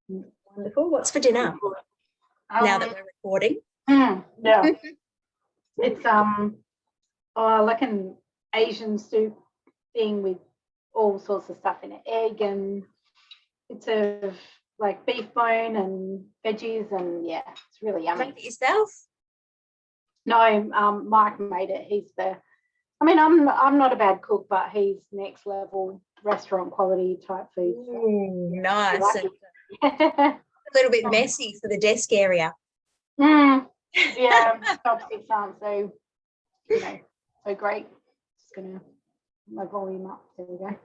Wonderful. What's for dinner now that we're recording? Yeah. It's like an Asian soup thing with all sorts of stuff in it. Egg, and it's a like beef bone and veggies, and yeah, it's really yummy. Make it yourself? No, Mike made it. I'm not a bad cook, but he's next level restaurant quality type food. Ooh, nice. And a little bit messy for the desk area. Yeah, chopsticks aren't so great. Just gonna my volume up. There we go.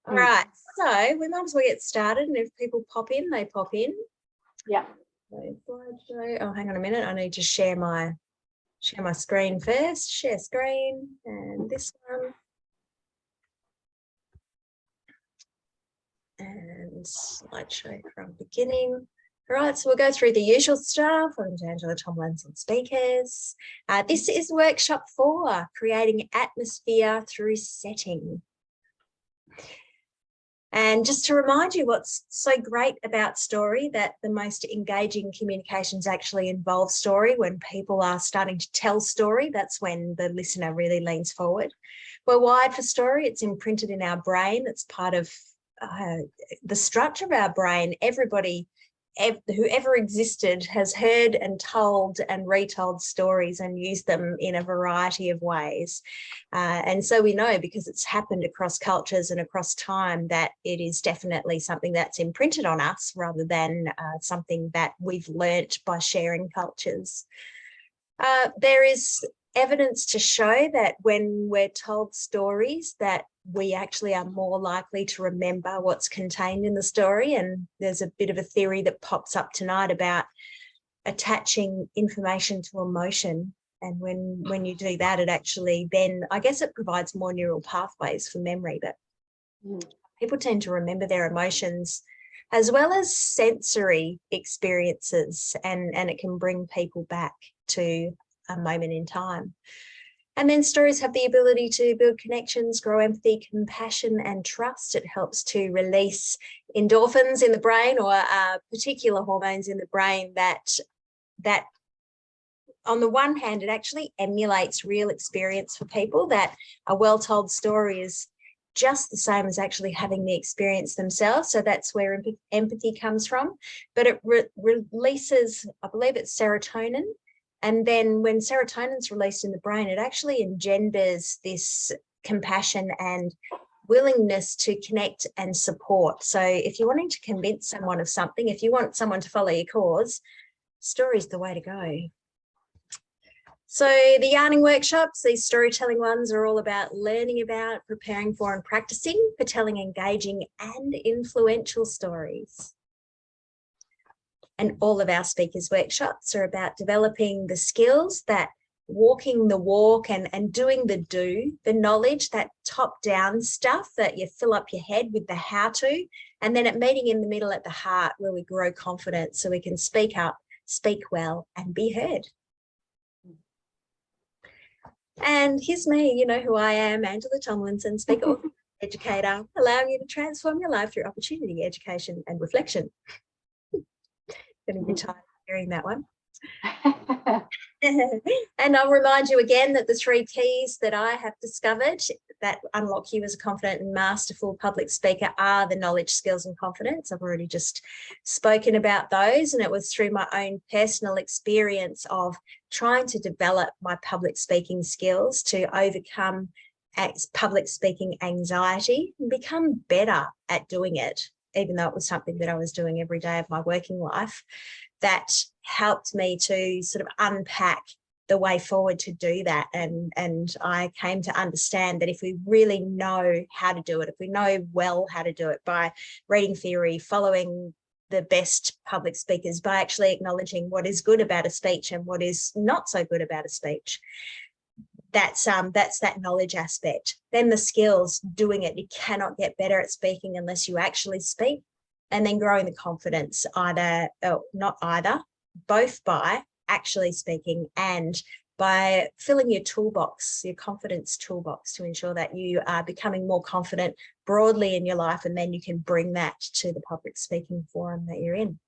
All right, so we might as well get started, and if people pop in, they pop in. Yeah. Oh, hang on a minute. I need to share my screen first. Share screen, and this one. And slideshow from beginning. All right, so we'll go through the usual stuff. I'm Angela Tomlinson, speakers. This is workshop 4, creating atmosphere through setting. And just to remind you what's so great about story, that the most engaging communications actually involve story. When people are starting to tell story, that's when the listener really leans forward. We're wired for story. It's imprinted in our brain. It's part of the structure of our brain. Everybody, whoever existed, has heard and told and retold stories and used them in a variety of ways. And so we know, because it's happened across cultures and across time, that it is definitely something that's imprinted on us rather than something that we've learnt by sharing cultures. There is evidence to show that when we're told stories, that we actually are more likely to remember what's contained in the story. And there's a bit of a theory that pops up tonight about attaching information to emotion. And when you do that, it actually then, I guess it provides more neural pathways for memory. But people tend to remember their emotions as well as sensory experiences, and it can bring people back to a moment in time. And then stories have the ability to build connections, grow empathy, compassion, and trust. It helps to release endorphins in the brain, or particular hormones in the brain that on the one hand, it actually emulates real experience for people. That a well-told story is just the same as actually having the experience themselves. So that's where empathy comes from. But it releases, I believe it's serotonin. And then when serotonin is released in the brain, it actually engenders this compassion and willingness to connect and support. So if you're wanting to convince someone of something, if you want someone to follow your cause, story's the way to go. So the yarning workshops, these storytelling ones, are all about learning about, preparing for, and practicing for telling engaging and influential stories. And all of our speakers' workshops are about developing the skills, that walking the walk and doing the do, the knowledge, that top-down stuff that you fill up your head with the how-to, and then at meeting in the middle at the heart, where we grow confidence so we can speak up, speak well, and be heard. And here's me, you know who I am, Angela Tomlinson, speaker, educator, allowing you to transform your life through opportunity, education, and reflection. Getting a bit tired of hearing that one. And I'll remind you again that the 3 keys that I have discovered that unlock you as a confident and masterful public speaker are the knowledge, skills, and confidence. I've already just spoken about those, and it was through my own personal experience of trying to develop my public speaking skills to overcome public speaking anxiety and become better at doing it, even though it was something that I was doing every day of my working life. That helped me to sort of unpack the way forward to do that. And I came to understand that if we really know how to do it, if we know well how to do it by reading theory, following the best public speakers, by actually acknowledging what is good about a speech and what is not so good about a speech, that's that knowledge aspect. Then the skills, doing it. You cannot get better at speaking unless you actually speak. And then growing the confidence, both by actually speaking and by filling your toolbox, your confidence toolbox, to ensure that you are becoming more confident broadly in your life, and then you can bring that to the public speaking forum that you're in.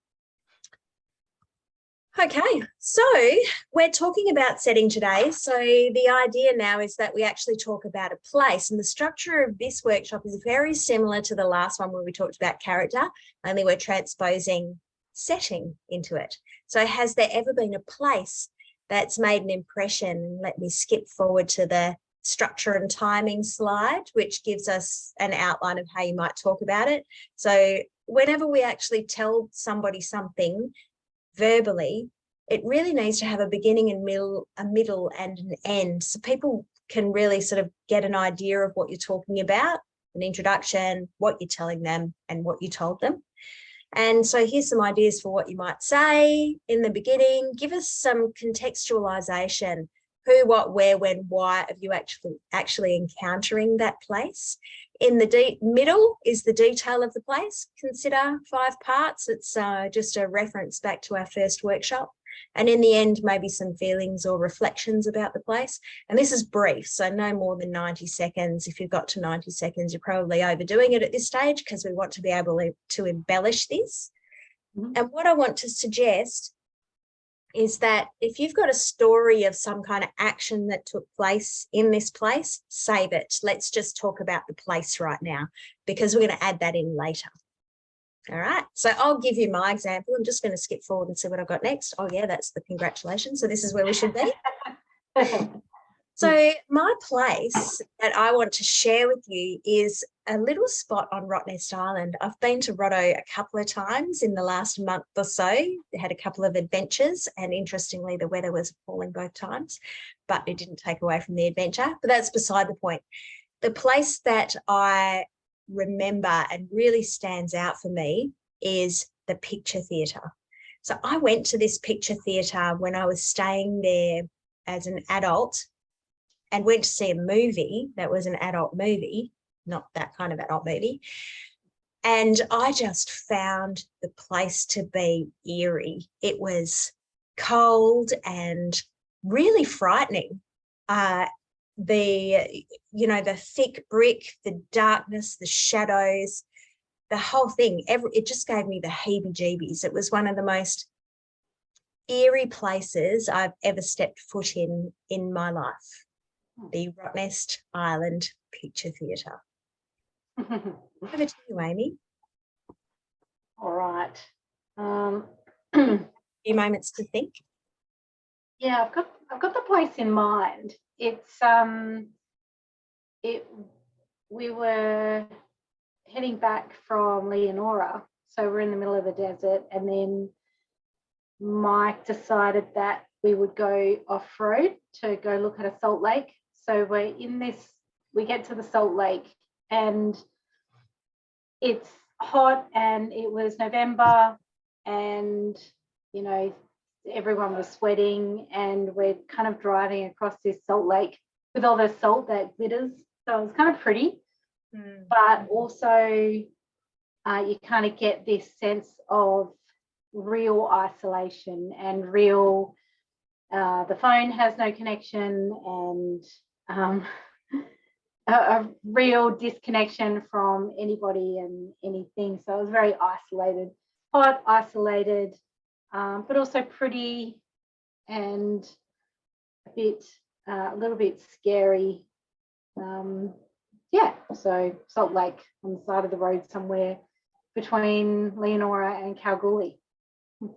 Okay, so we're talking about setting today. So the idea now is that we actually talk about a place, and the structure of this workshop is very similar to the last one where we talked about character, only we're transposing setting into it. So has there ever been a place that's made an impression? Let me skip forward to the structure and timing slide, which gives us an outline of how you might talk about it. So whenever we actually tell somebody something verbally, it really needs to have a beginning and middle and an end, so people can really sort of get an idea of what you're talking about, an introduction, what you're telling them, and what you told them. And so here's some ideas for what you might say in the beginning. Give us some contextualization: who, what, where, when, why of you actually encountering that place. In the middle is the detail of the place. Consider 5 parts. It's just a reference back to our first workshop. And in the end, maybe some feelings or reflections about the place. And this is brief, so no more than 90 seconds. If you've got to 90 seconds, you're probably overdoing it at this stage, because we want to be able to embellish this. And what I want to suggest is that if you've got a story of some kind of action that took place in this place, save it. Let's just talk about the place right now, because we're going to add that in later. All right, so I'll give you my example. I'm just going to skip forward and see what I've got next. Oh yeah, that's the congratulations. So this is where we should be. So my place that I want to share with you is a little spot on Rottnest Island. I've been to Rotto a couple of times in the last month or so. I had a couple of adventures, and interestingly, the weather was appalling both times, but it didn't take away from the adventure. But that's beside the point. The place that I remember and really stands out for me is the Picture Theatre. So I went to this Picture Theatre when I was staying there as an adult, and went to see a movie that was an adult movie, not that kind of adult movie. And I just found the place to be eerie. It was cold and really frightening. The thick brick, the darkness, the shadows, the whole thing, it just gave me the heebie-jeebies. It was one of the most eerie places I've ever stepped foot in my life. The Rottnest Island Picture Theatre. Over to you, Amy. All right. A few moments to think. Yeah, I've got the place in mind. It's we were heading back from Leonora, so we're in the middle of the desert, and then Mike decided that we would go off-road to go look at a salt lake. So we get to the salt lake, and it's hot, and it was November, and everyone was sweating, and we're kind of driving across this salt lake with all the salt that glitters. So it was kind of pretty, but also you kind of get this sense of real isolation and real, the phone has no connection, and a real disconnection from anybody and anything. So it was very isolated, hot, isolated, but also pretty, and a little bit scary. So Salt Lake on the side of the road somewhere between Leonora and Kalgoorlie.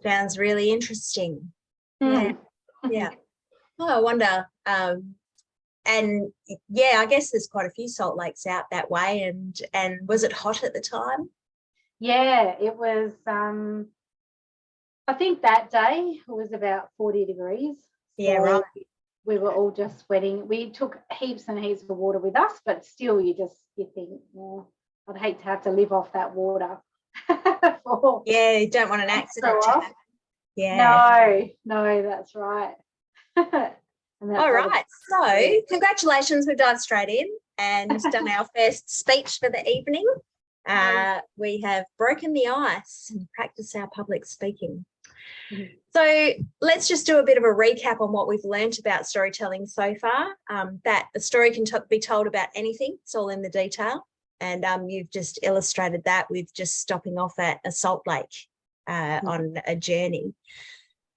Sounds really interesting. Yeah. Oh, I wonder. And yeah, I guess there's quite a few salt lakes out that way. And was it hot at the time? Yeah, it was. I think that day it was about 40 degrees. Yeah, right. We were all just sweating. We took heaps and heaps of water with us, but still, you think, well, I'd hate to have to live off that water. Yeah, you don't want an accident to happen. Yeah. No, that's right. All right. So congratulations, we've dived straight in and done our first speech for the evening. We have broken the ice and practiced our public speaking. So let's just do a bit of a recap on what we've learned about storytelling so far. That a story can be told about anything. It's all in the detail. And you've just illustrated that with just stopping off at a salt lake on a journey.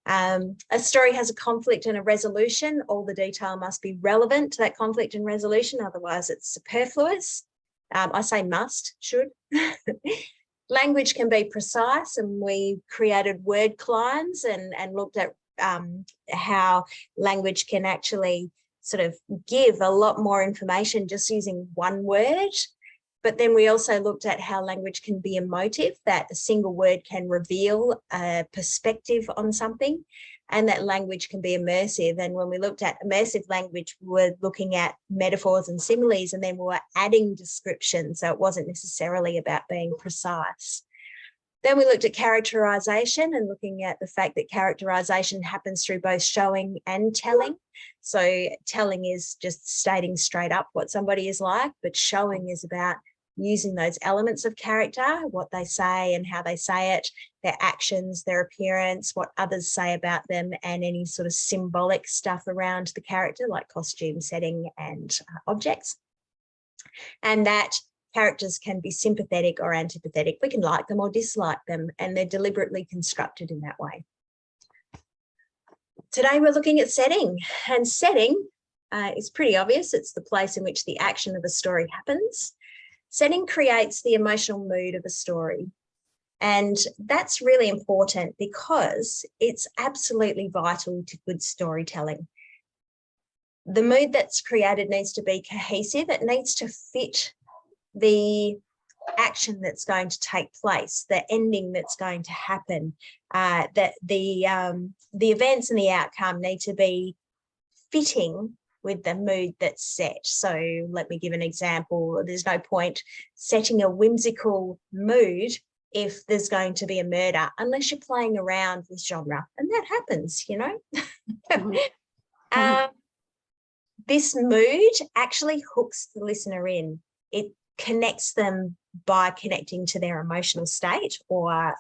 A story has a conflict and a resolution. All the detail must be relevant to that conflict and resolution, otherwise it's superfluous. I say must, should. Language can be precise, and we created word clines and looked at how language can actually sort of give a lot more information just using one word. But then we also looked at how language can be emotive, that a single word can reveal a perspective on something, and that language can be immersive. And when we looked at immersive language, we were looking at metaphors and similes, and then we were adding descriptions. So it wasn't necessarily about being precise. Then we looked at characterization and looking at the fact that characterization happens through both showing and telling. So telling is just stating straight up what somebody is like, but showing is about using those elements of character, what they say and how they say it, their actions, their appearance, what others say about them, and any sort of symbolic stuff around the character, like costume, setting, and objects. And that characters can be sympathetic or antipathetic. We can like them or dislike them, and they're deliberately constructed in that way. Today we're looking at setting, and setting is pretty obvious. It's the place in which the action of a story happens. Setting creates the emotional mood of a story. And that's really important because it's absolutely vital to good storytelling. The mood that's created needs to be cohesive. It needs to fit the action that's going to take place, the ending that's going to happen, that the events and the outcome need to be fitting with the mood that's set. So let me give an example. There's no point setting a whimsical mood if there's going to be a murder, unless you're playing around with genre, and that happens, you know. This mood actually hooks the listener in. It connects them by connecting to their emotional state, or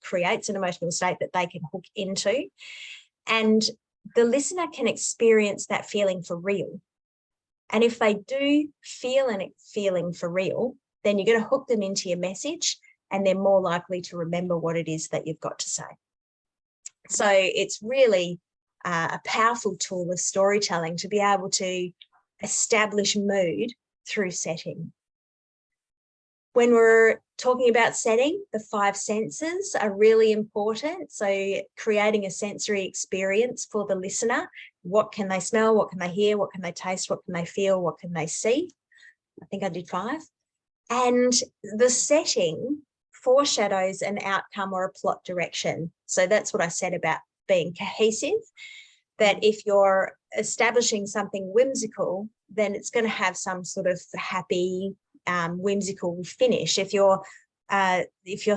creates an emotional state that they can hook into. And the listener can experience that feeling for real. And if they do feel a feeling for real, then you're going to hook them into your message, and they're more likely to remember what it is that you've got to say. So it's really a powerful tool of storytelling to be able to establish mood through setting. When we're talking about setting, the 5 senses are really important. So creating a sensory experience for the listener. What can they smell? What can they hear? What can they taste? What can they feel? What can they see? I think I did 5. And the setting foreshadows an outcome or a plot direction. So that's what I said about being cohesive, that if you're establishing something whimsical, then it's going to have some sort of happy, whimsical finish. If your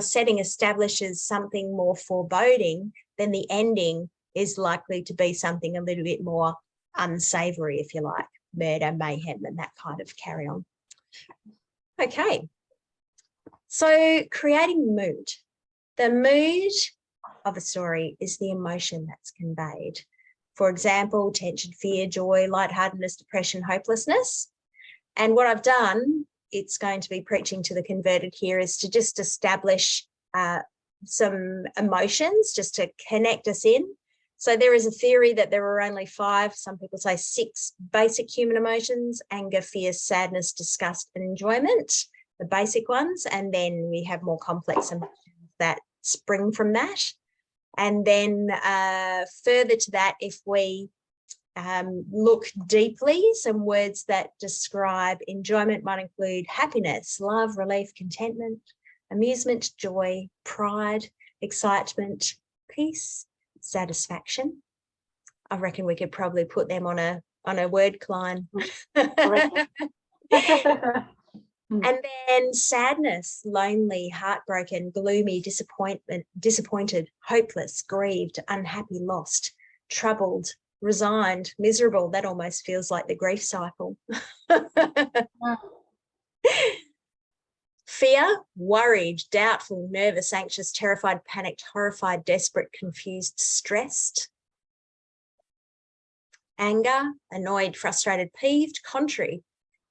setting establishes something more foreboding, then the ending is likely to be something a little bit more unsavory, if you like, murder, mayhem, and that kind of carry on. Okay, so creating mood. The mood of a story is the emotion that's conveyed. For example, tension, fear, joy, lightheartedness, depression, hopelessness. And what I've done, it's going to be preaching to the converted here, is to just establish some emotions just to connect us in. So there is a theory that there are only 5, some people say 6 basic human emotions: anger, fear, sadness, disgust, and enjoyment, the basic ones. And then we have more complex emotions that spring from that. And then further to that, if we look deeply, some words that describe enjoyment might include happiness, love, relief, contentment, amusement, joy, pride, excitement, peace, satisfaction. I reckon we could probably put them on a word cline. And then sadness, lonely, heartbroken, gloomy, disappointed, hopeless, grieved, unhappy, lost, troubled, resigned, miserable. That almost feels like the grief cycle. Fear, worried, doubtful, nervous, anxious, terrified, panicked, horrified, desperate, confused, stressed. Anger, annoyed, frustrated, peeved, contrary,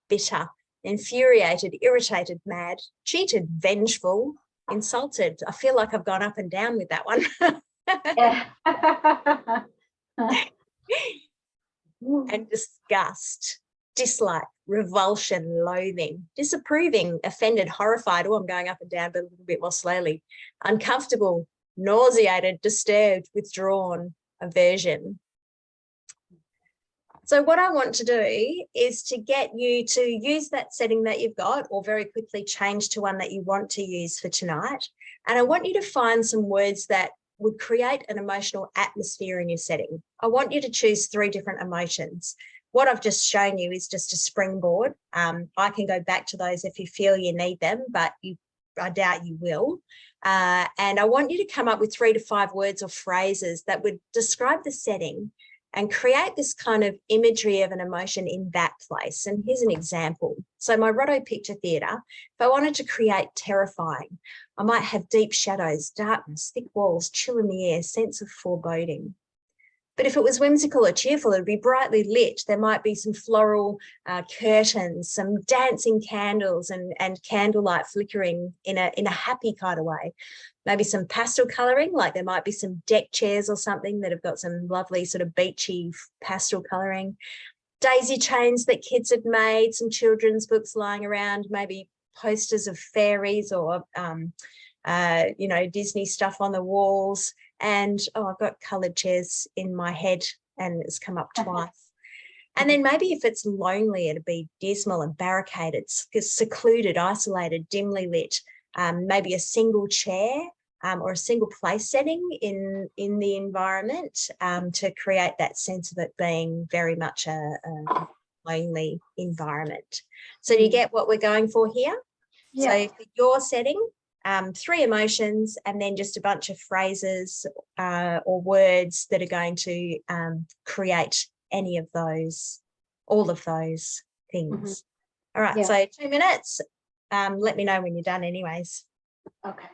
bitter, infuriated, irritated, mad, cheated, vengeful, insulted. I feel like I've gone up and down with that one. And disgust, dislike, revulsion, loathing, disapproving, offended, horrified. Oh, I'm going up and down, but a little bit more slowly. Uncomfortable, nauseated, disturbed, withdrawn, aversion. So what I want to do is to get you to use that setting that you've got, or very quickly change to one that you want to use for tonight. And I want you to find some words that would create an emotional atmosphere in your setting. I want you to choose 3 different emotions. What I've just shown you is just a springboard. I can go back to those if you feel you need them, but I doubt you will. And I want you to come up with 3 to 5 words or phrases that would describe the setting and create this kind of imagery of an emotion in that place. And here's an example. So my Rotto Picture Theatre, if I wanted to create terrifying, I might have deep shadows, darkness, thick walls, chill in the air, sense of foreboding. But if it was whimsical or cheerful, it would be brightly lit. There might be some floral curtains, some dancing candles and candlelight flickering in a happy kind of way. Maybe some pastel colouring, like there might be some deck chairs or something that have got some lovely sort of beachy pastel colouring. Daisy chains that kids had made, some children's books lying around, maybe posters of fairies or, Disney stuff on the walls. And, I've got coloured chairs in my head and it's come up twice. And then maybe if it's lonely, it'd be dismal and barricaded, secluded, isolated, dimly lit, maybe a single chair or a single place setting in the environment to create that sense of it being very much a lonely environment. So do you get what we're going for here? Yeah. So for your setting, 3 emotions and then just a bunch of phrases or words that are going to create any of those, all of those things. All right, so 2 minutes. Let me know when you're done anyways. Okay.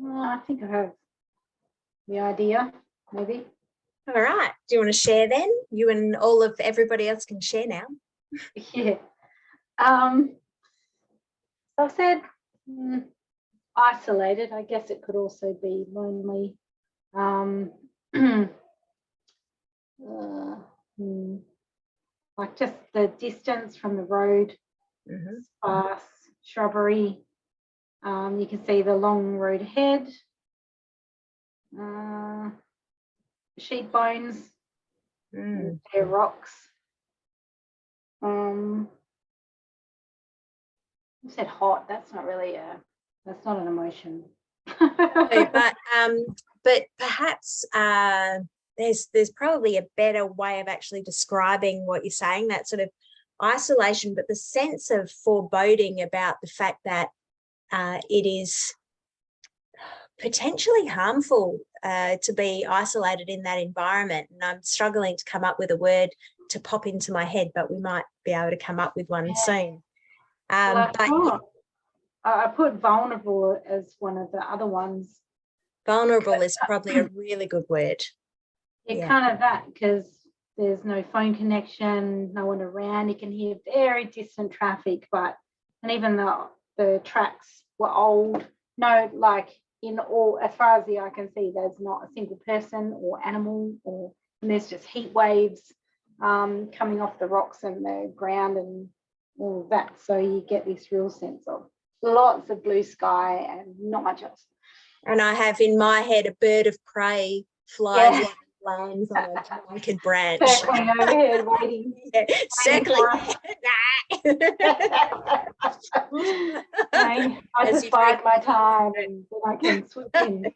I think I have the idea, maybe. All right. Do you want to share then? You and all of everybody else can share now. Yeah. I said isolated. I guess it could also be lonely. Like just the distance from the road, sparse shrubbery. You can see the long road ahead. Sheep bones, They're rocks. You said hot. That's not really that's not an emotion. but perhaps there's probably a better way of actually describing what you're saying, that sort of isolation, but the sense of foreboding about the fact that it is potentially harmful to be isolated in that environment. And I'm struggling to come up with a word to pop into my head, but we might be able to come up with one soon. I put vulnerable as one of the other ones. Vulnerable is probably a really good word. Yeah, kind of that, because there's no phone connection, no one around. You can hear very distant traffic, and even the tracks were old. No, like in all, as far as the eye can see, there's not a single person or animal, and there's just heat waves coming off the rocks and the ground and all of that. So you get this real sense of lots of blue sky and not much else. And I have in my head a bird of prey flies and lands on a blanket branch. Circling overhead, waiting. Circling. I just bide my time and then I can swoop in.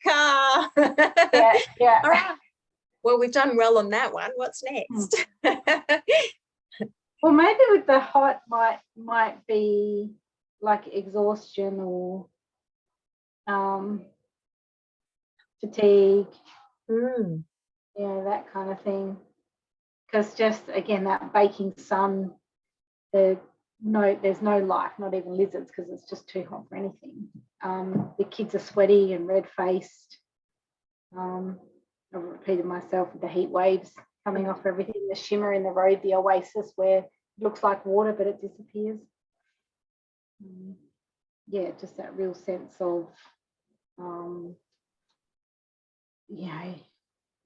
Car. Yeah. All right. Well, we've done well on that one. What's next? Well, maybe with the hot might be like exhaustion or fatigue. Yeah, that kind of thing. Because just again, that baking sun, there's no life, not even lizards, because it's just too hot for anything. The kids are sweaty and red-faced. I've repeated myself with the heat waves coming off everything, the shimmer in the road, the oasis where it looks like water but it disappears. Yeah, just that real sense of,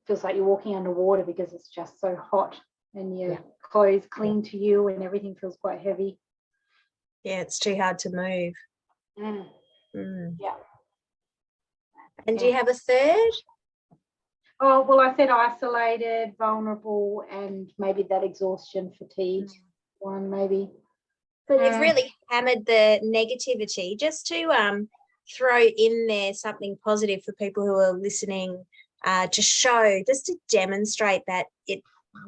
feels like you're walking underwater because it's just so hot and your clothes cling to you and everything feels quite heavy. Yeah, it's too hard to move. Yeah. And do you have a third? Oh, well, I said isolated, vulnerable, and maybe that exhaustion, fatigue one, maybe. But you've really hammered the negativity. Just to throw in there something positive for people who are listening, just to demonstrate that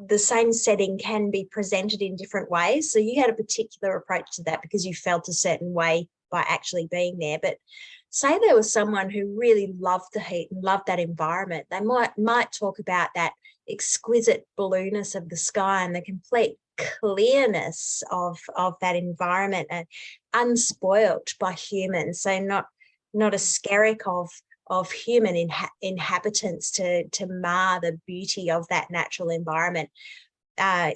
the same setting can be presented in different ways. So you had a particular approach to that because you felt a certain way by actually being there. But say there was someone who really loved the heat and loved that environment, they might talk about that exquisite blueness of the sky and the complete clearness of that environment and unspoilt by humans. So not a skerrick of human inhabitants to mar the beauty of that natural environment.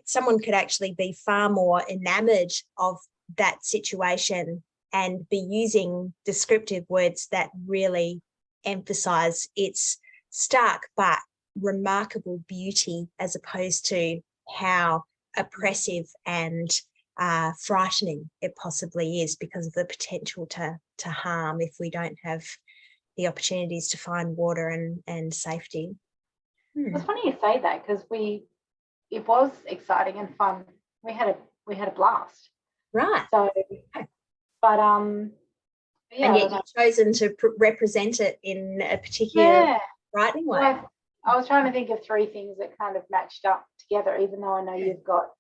Someone could actually be far more enamored of that situation and be using descriptive words that really emphasize its stark but remarkable beauty, as opposed to how oppressive and frightening it possibly is because of the potential to harm if we don't have the opportunities to find water and safety. It's funny you say that, because it was exciting and fun. We had a blast. Right. So, but and yet you've chosen to represent it in a particular frightening way. Well, I was trying to think of three things that kind of matched up together, even though I know you've got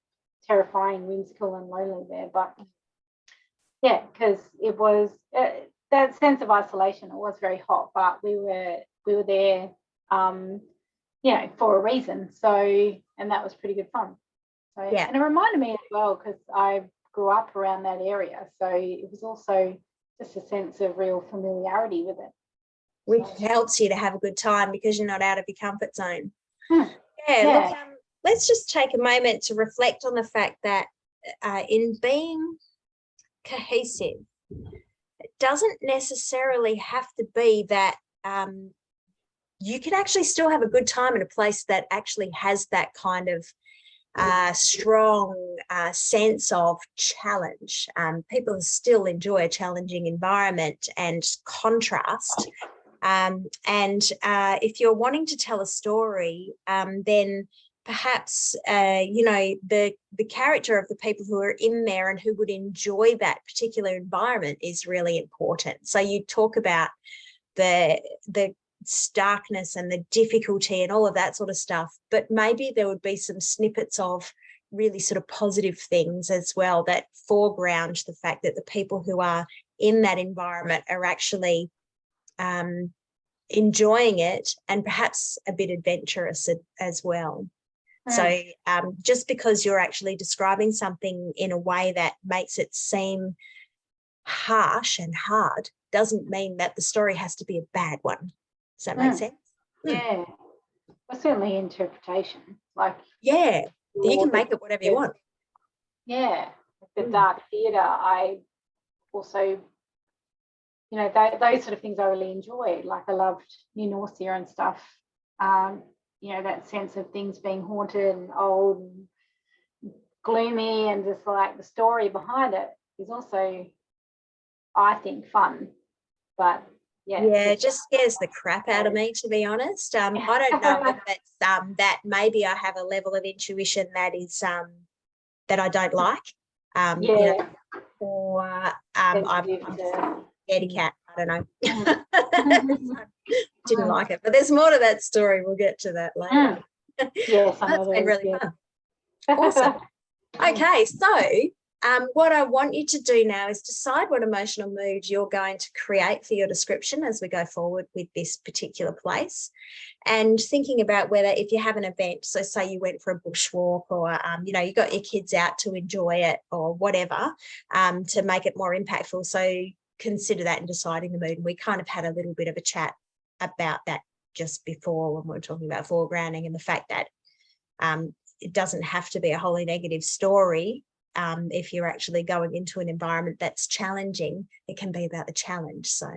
terrifying, whimsical and lonely there. But yeah, because it was that sense of isolation. It was very hot, but we were there, for a reason. So, and that was pretty good fun. So, and it reminded me as well, because I grew up around that area. So it was also just a sense of real familiarity with it. Which helps you to have a good time because you're not out of your comfort zone. Look, let's just take a moment to reflect on the fact that in being cohesive, it doesn't necessarily have to be that you can actually still have a good time in a place that actually has that kind of strong sense of challenge. People still enjoy a challenging environment and contrast. If you're wanting to tell a story, then perhaps, the character of the people who are in there and who would enjoy that particular environment is really important. So you talk about the starkness and the difficulty and all of that sort of stuff, but maybe there would be some snippets of really sort of positive things as well that foreground the fact that the people who are in that environment are actually enjoying it and perhaps a bit adventurous as well. So just because you're actually describing something in a way that makes it seem harsh and hard doesn't mean that the story has to be a bad one. Does that make sense? Yeah. Well, certainly interpretation. Like, yeah, you can make it whatever you want. Yeah. The dark theatre, I also, those sort of things I really enjoyed. Like, I loved New Norcia and stuff. That sense of things being haunted and old and gloomy, and just like the story behind it is also, I think, fun. But it just scares the crap out of me, to be honest. I don't know if it's that maybe I have a level of intuition that is that I don't like. Or I'm scaredy cat. I don't know. Didn't like it, but there's more to that story. We'll get to that later. Yes, that's been really fun. Awesome. Okay, so what I want you to do now is decide what emotional mood you're going to create for your description as we go forward with this particular place, and thinking about whether, if you have an event, so say you went for a bushwalk, or you got your kids out to enjoy it or whatever, to make it more impactful. So consider that in deciding the mood. And we kind of had a little bit of a chat about that just before when we were talking about foregrounding and the fact that it doesn't have to be a wholly negative story. If you're actually going into an environment that's challenging, it can be about the challenge. So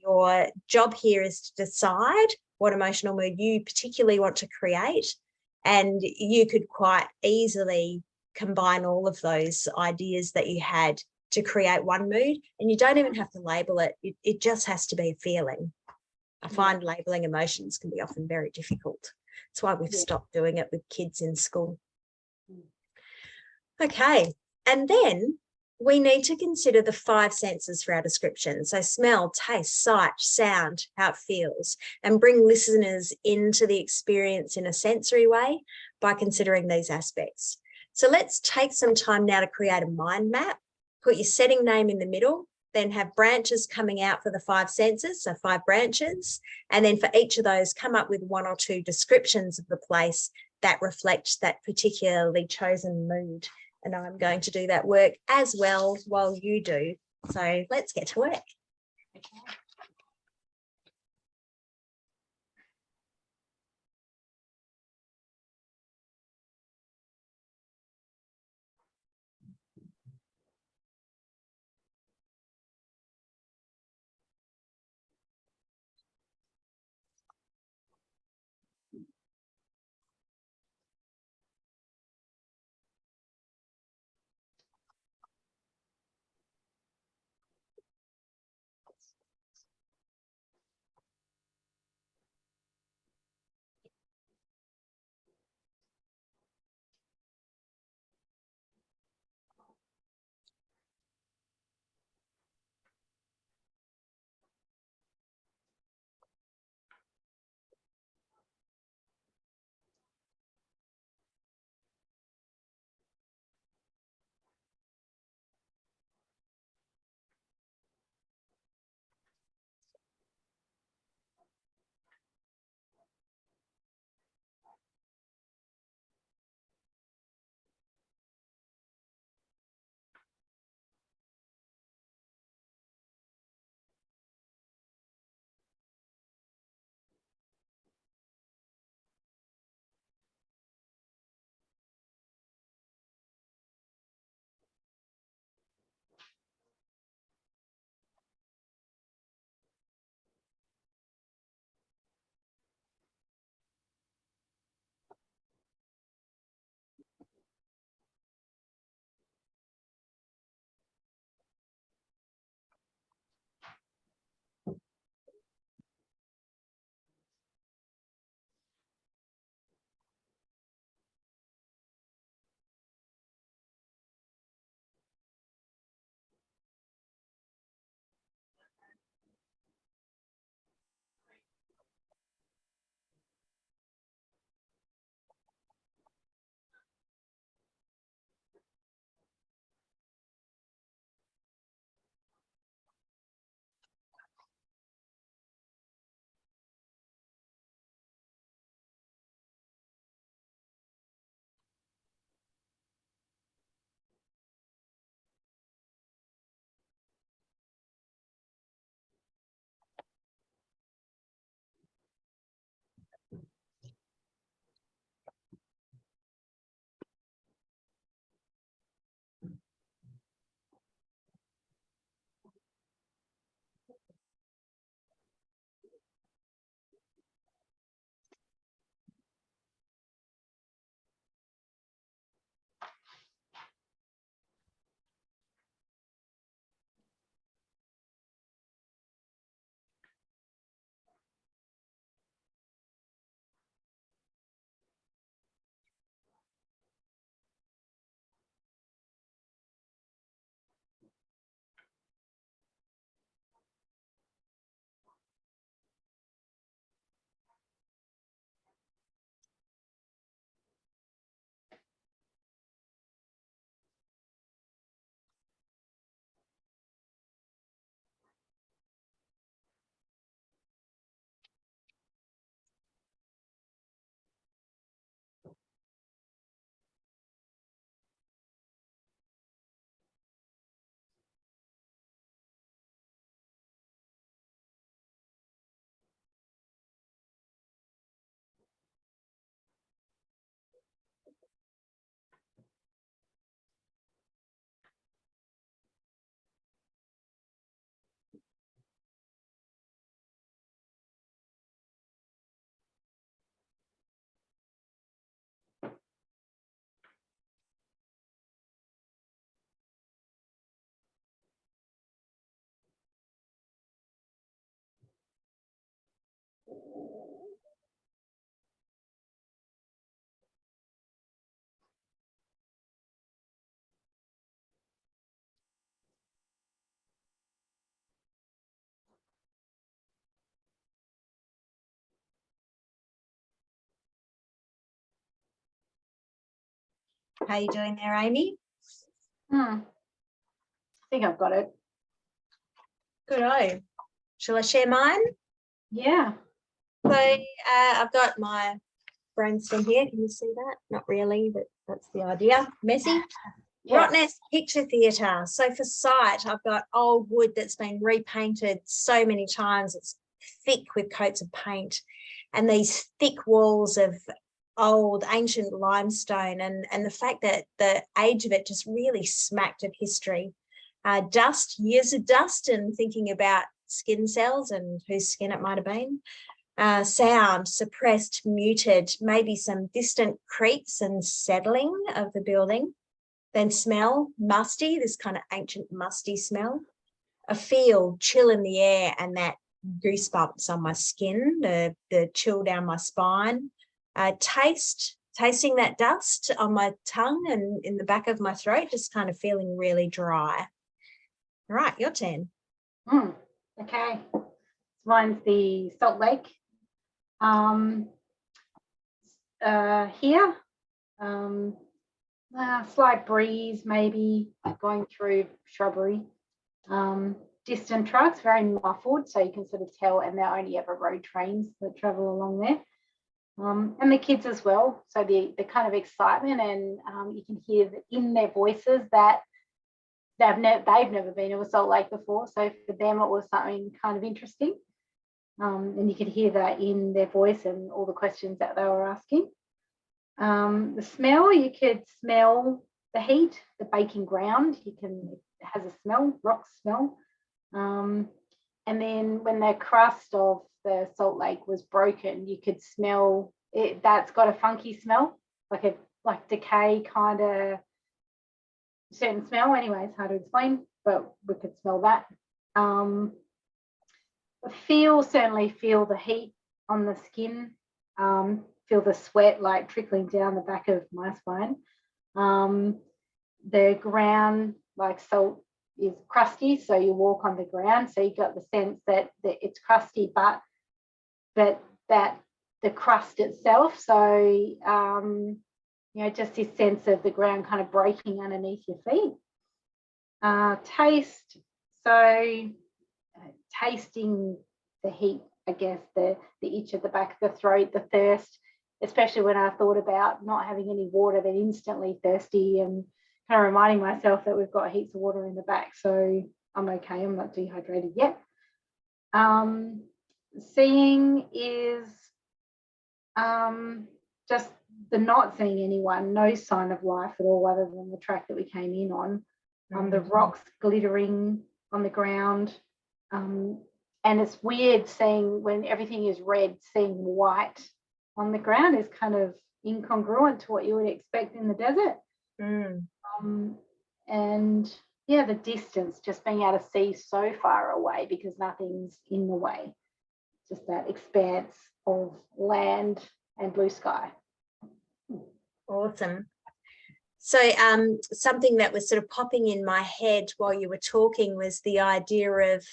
your job here is to decide what emotional mood you particularly want to create, and you could quite easily combine all of those ideas that you had to create one mood, and you don't even have to label it. It just has to be a feeling. I find labeling emotions can be often very difficult. That's why we've stopped doing it with kids in school. Okay, and then we need to consider the 5 senses for our description. So smell, taste, sight, sound, how it feels, and bring listeners into the experience in a sensory way by considering these aspects. So let's take some time now to create a mind map. Put your setting name in the middle, then have branches coming out for the 5 senses, so 5 branches. And then for each of those, come up with 1 or 2 descriptions of the place that reflect that particularly chosen mood. And I'm going to do that work as well while you do. So let's get to work. Okay. How are you doing there, Amy? I think I've got it. Good. Shall I share mine? Yeah. So I've got my brainstorm here. Can you see that? Not really, but that's the idea. Messy. Yeah. Rottnest Picture Theatre. So for sight, I've got old wood that's been repainted so many times. It's thick with coats of paint, and these thick walls of old ancient limestone, and the fact that the age of it just really smacked of history. Dust, years of dust, and thinking about skin cells and whose skin it might have been. Sound, suppressed, muted, maybe some distant creaks and settling of the building. Then smell, musty, this kind of ancient musty smell. A feel, chill in the air, and that goosebumps on my skin, the chill down my spine. Tasting that dust on my tongue and in the back of my throat, just kind of feeling really dry. All right, your turn. Okay. Mine's the Salt Lake. Here, slight breeze maybe going through shrubbery. Distant trucks, very muffled, so you can sort of tell, and they're only ever road trains that travel along there. And the kids as well, so the kind of excitement, and you can hear in their voices that they've never been to a Salt Lake before, so for them it was something kind of interesting. And you could hear that in their voice and all the questions that they were asking. The smell, you could smell the heat, the baking ground. It has a smell, rock smell. And then when the crust of the Salt Lake was broken, you could smell it. That's got a funky smell, like decay kind of certain smell. Anyway, it's hard to explain, but we could smell that. Certainly feel the heat on the skin, feel the sweat like trickling down the back of my spine. The ground, like salt, is crusty, so you walk on the ground, so you got the sense that it's crusty, but that the crust itself, so just this sense of the ground kind of breaking underneath your feet. Taste, so tasting the heat, I guess, the itch at the back of the throat, the thirst, especially when I thought about not having any water, then instantly thirsty, and kind of reminding myself that we've got heaps of water in the back, so I'm okay, I'm not dehydrated yet. Seeing is just the not seeing anyone, no sign of life at all other than the track that we came in on. The rocks glittering on the ground. And it's weird seeing, when everything is red, seeing white on the ground is kind of incongruent to what you would expect in the desert. And yeah, the distance, just being able to see so far away because nothing's in the way. Just that expanse of land and blue sky. Awesome. So something that was sort of popping in my head while you were talking was the idea of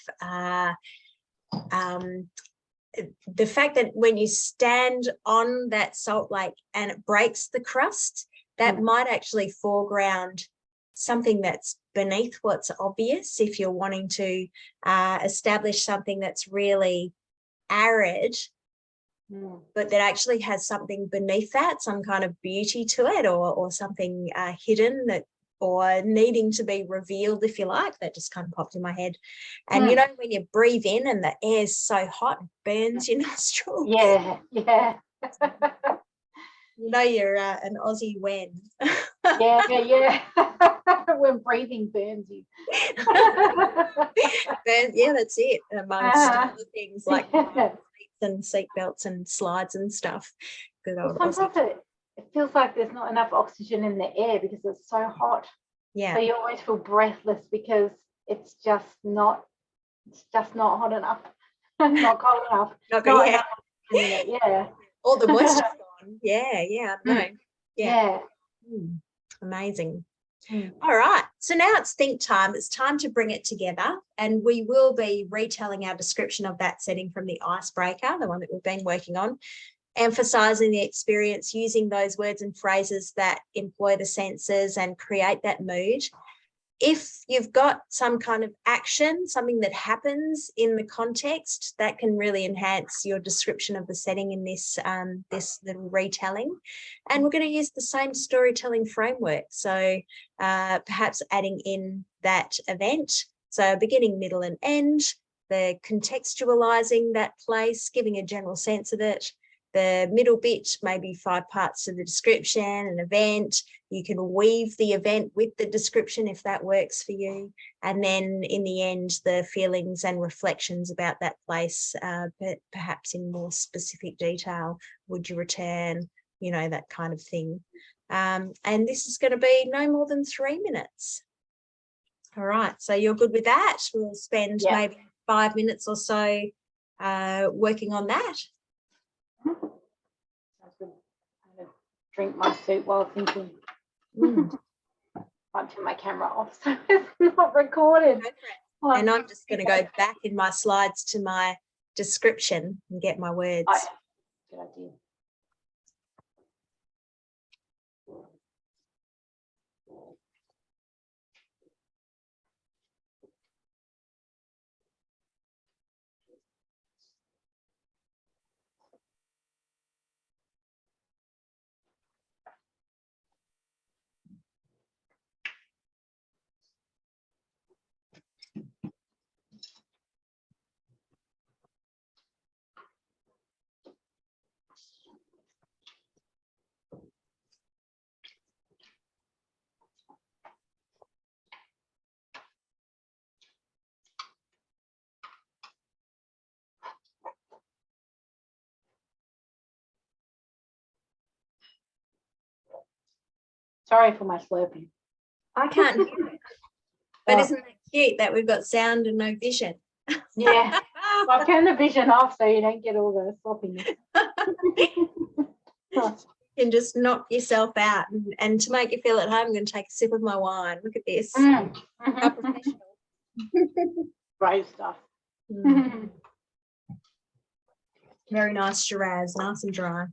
the fact that when you stand on that salt lake and it breaks the crust, that might actually foreground something that's beneath what's obvious if you're wanting to establish something that's really arid, but that actually has something beneath that, some kind of beauty to it, or something hidden that, or needing to be revealed, if you like. That just kind of popped in my head. And you know, when you breathe in and the air's so hot, it burns your nostrils. Yeah. You know, you're an Aussie when. Yeah. When breathing burns you. Yeah, that's it. Amongst other things like and seat belts and slides and stuff. Good old sometimes it feels like there's not enough oxygen in the air because it's so hot. Yeah. So you always feel breathless because it's just not hot enough. Not cold enough. Yeah. All the moisture's gone. Yeah. No. Yeah. Amazing. All right, so now it's think time. It's time to bring it together, and we will be retelling our description of that setting from the icebreaker, the one that we've been working on. emphasizing the experience, using those words and phrases that employ the senses and create that mood. If you've got some kind of action, something that happens in the context, that can really enhance your description of the setting in this, this little retelling. And we're going to use the same storytelling framework. So perhaps adding in that event. So beginning, middle and end, the contextualizing that place, giving a general sense of it. The middle bit, maybe 5 parts to the description, an event. You can weave the event with the description if that works for you. And then in the end, the feelings and reflections about that place, but perhaps in more specific detail. Would you return? You know, that kind of thing. And this is going to be no more than 3 minutes. All right, so you're good with that? We'll spend maybe 5 minutes or so working on that. Sounds good. I'm going to drink my soup while thinking. I'll turn my camera off so it's not recorded. And I'm just going to go back in my slides to my description and get my words. Oh, yeah. Good idea. Sorry for my slurping. I can't hear it. But isn't that cute that we've got sound and no vision? Yeah. I'll turn the vision off so you don't get all the sloppiness. You can just knock yourself out. And to make you feel at home, I'm going to take a sip of my wine. Look at this. How professional. Brave stuff. Very nice Shiraz, nice and dry.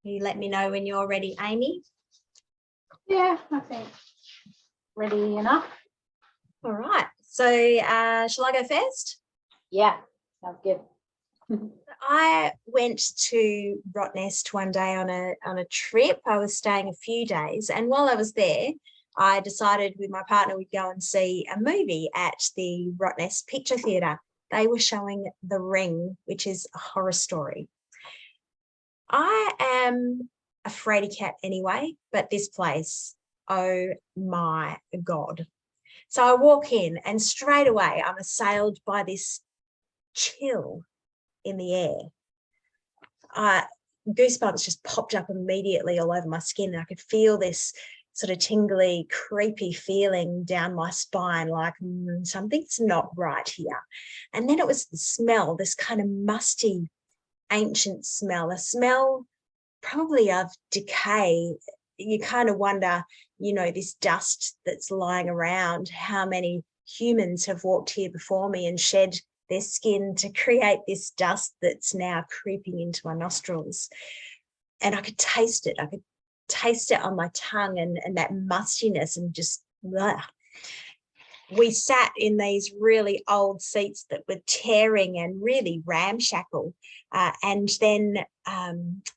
You let me know when you're ready, Amy. Yeah, I think ready enough. All right. So shall I go first? Yeah, sounds good. I went to Rottnest one day on a trip. I was staying a few days, and while I was there, I decided with my partner we'd go and see a movie at the Rottnest Picture Theatre. They were showing The Ring, which is a horror story. I am a fraidy cat anyway, but this place, oh my God. So I walk in and straight away I'm assailed by this chill in the air. Goosebumps just popped up immediately all over my skin, and I could feel this sort of tingly, creepy feeling down my spine, like something's not right here. And then it was the smell, this kind of musty, ancient smell, a smell probably of decay. You kind of wonder, this dust that's lying around, how many humans have walked here before me and shed their skin to create this dust that's now creeping into my nostrils. And I could taste it. I could taste it on my tongue, and that mustiness, and just ugh. We sat in these really old seats that were tearing and really ramshackle. And then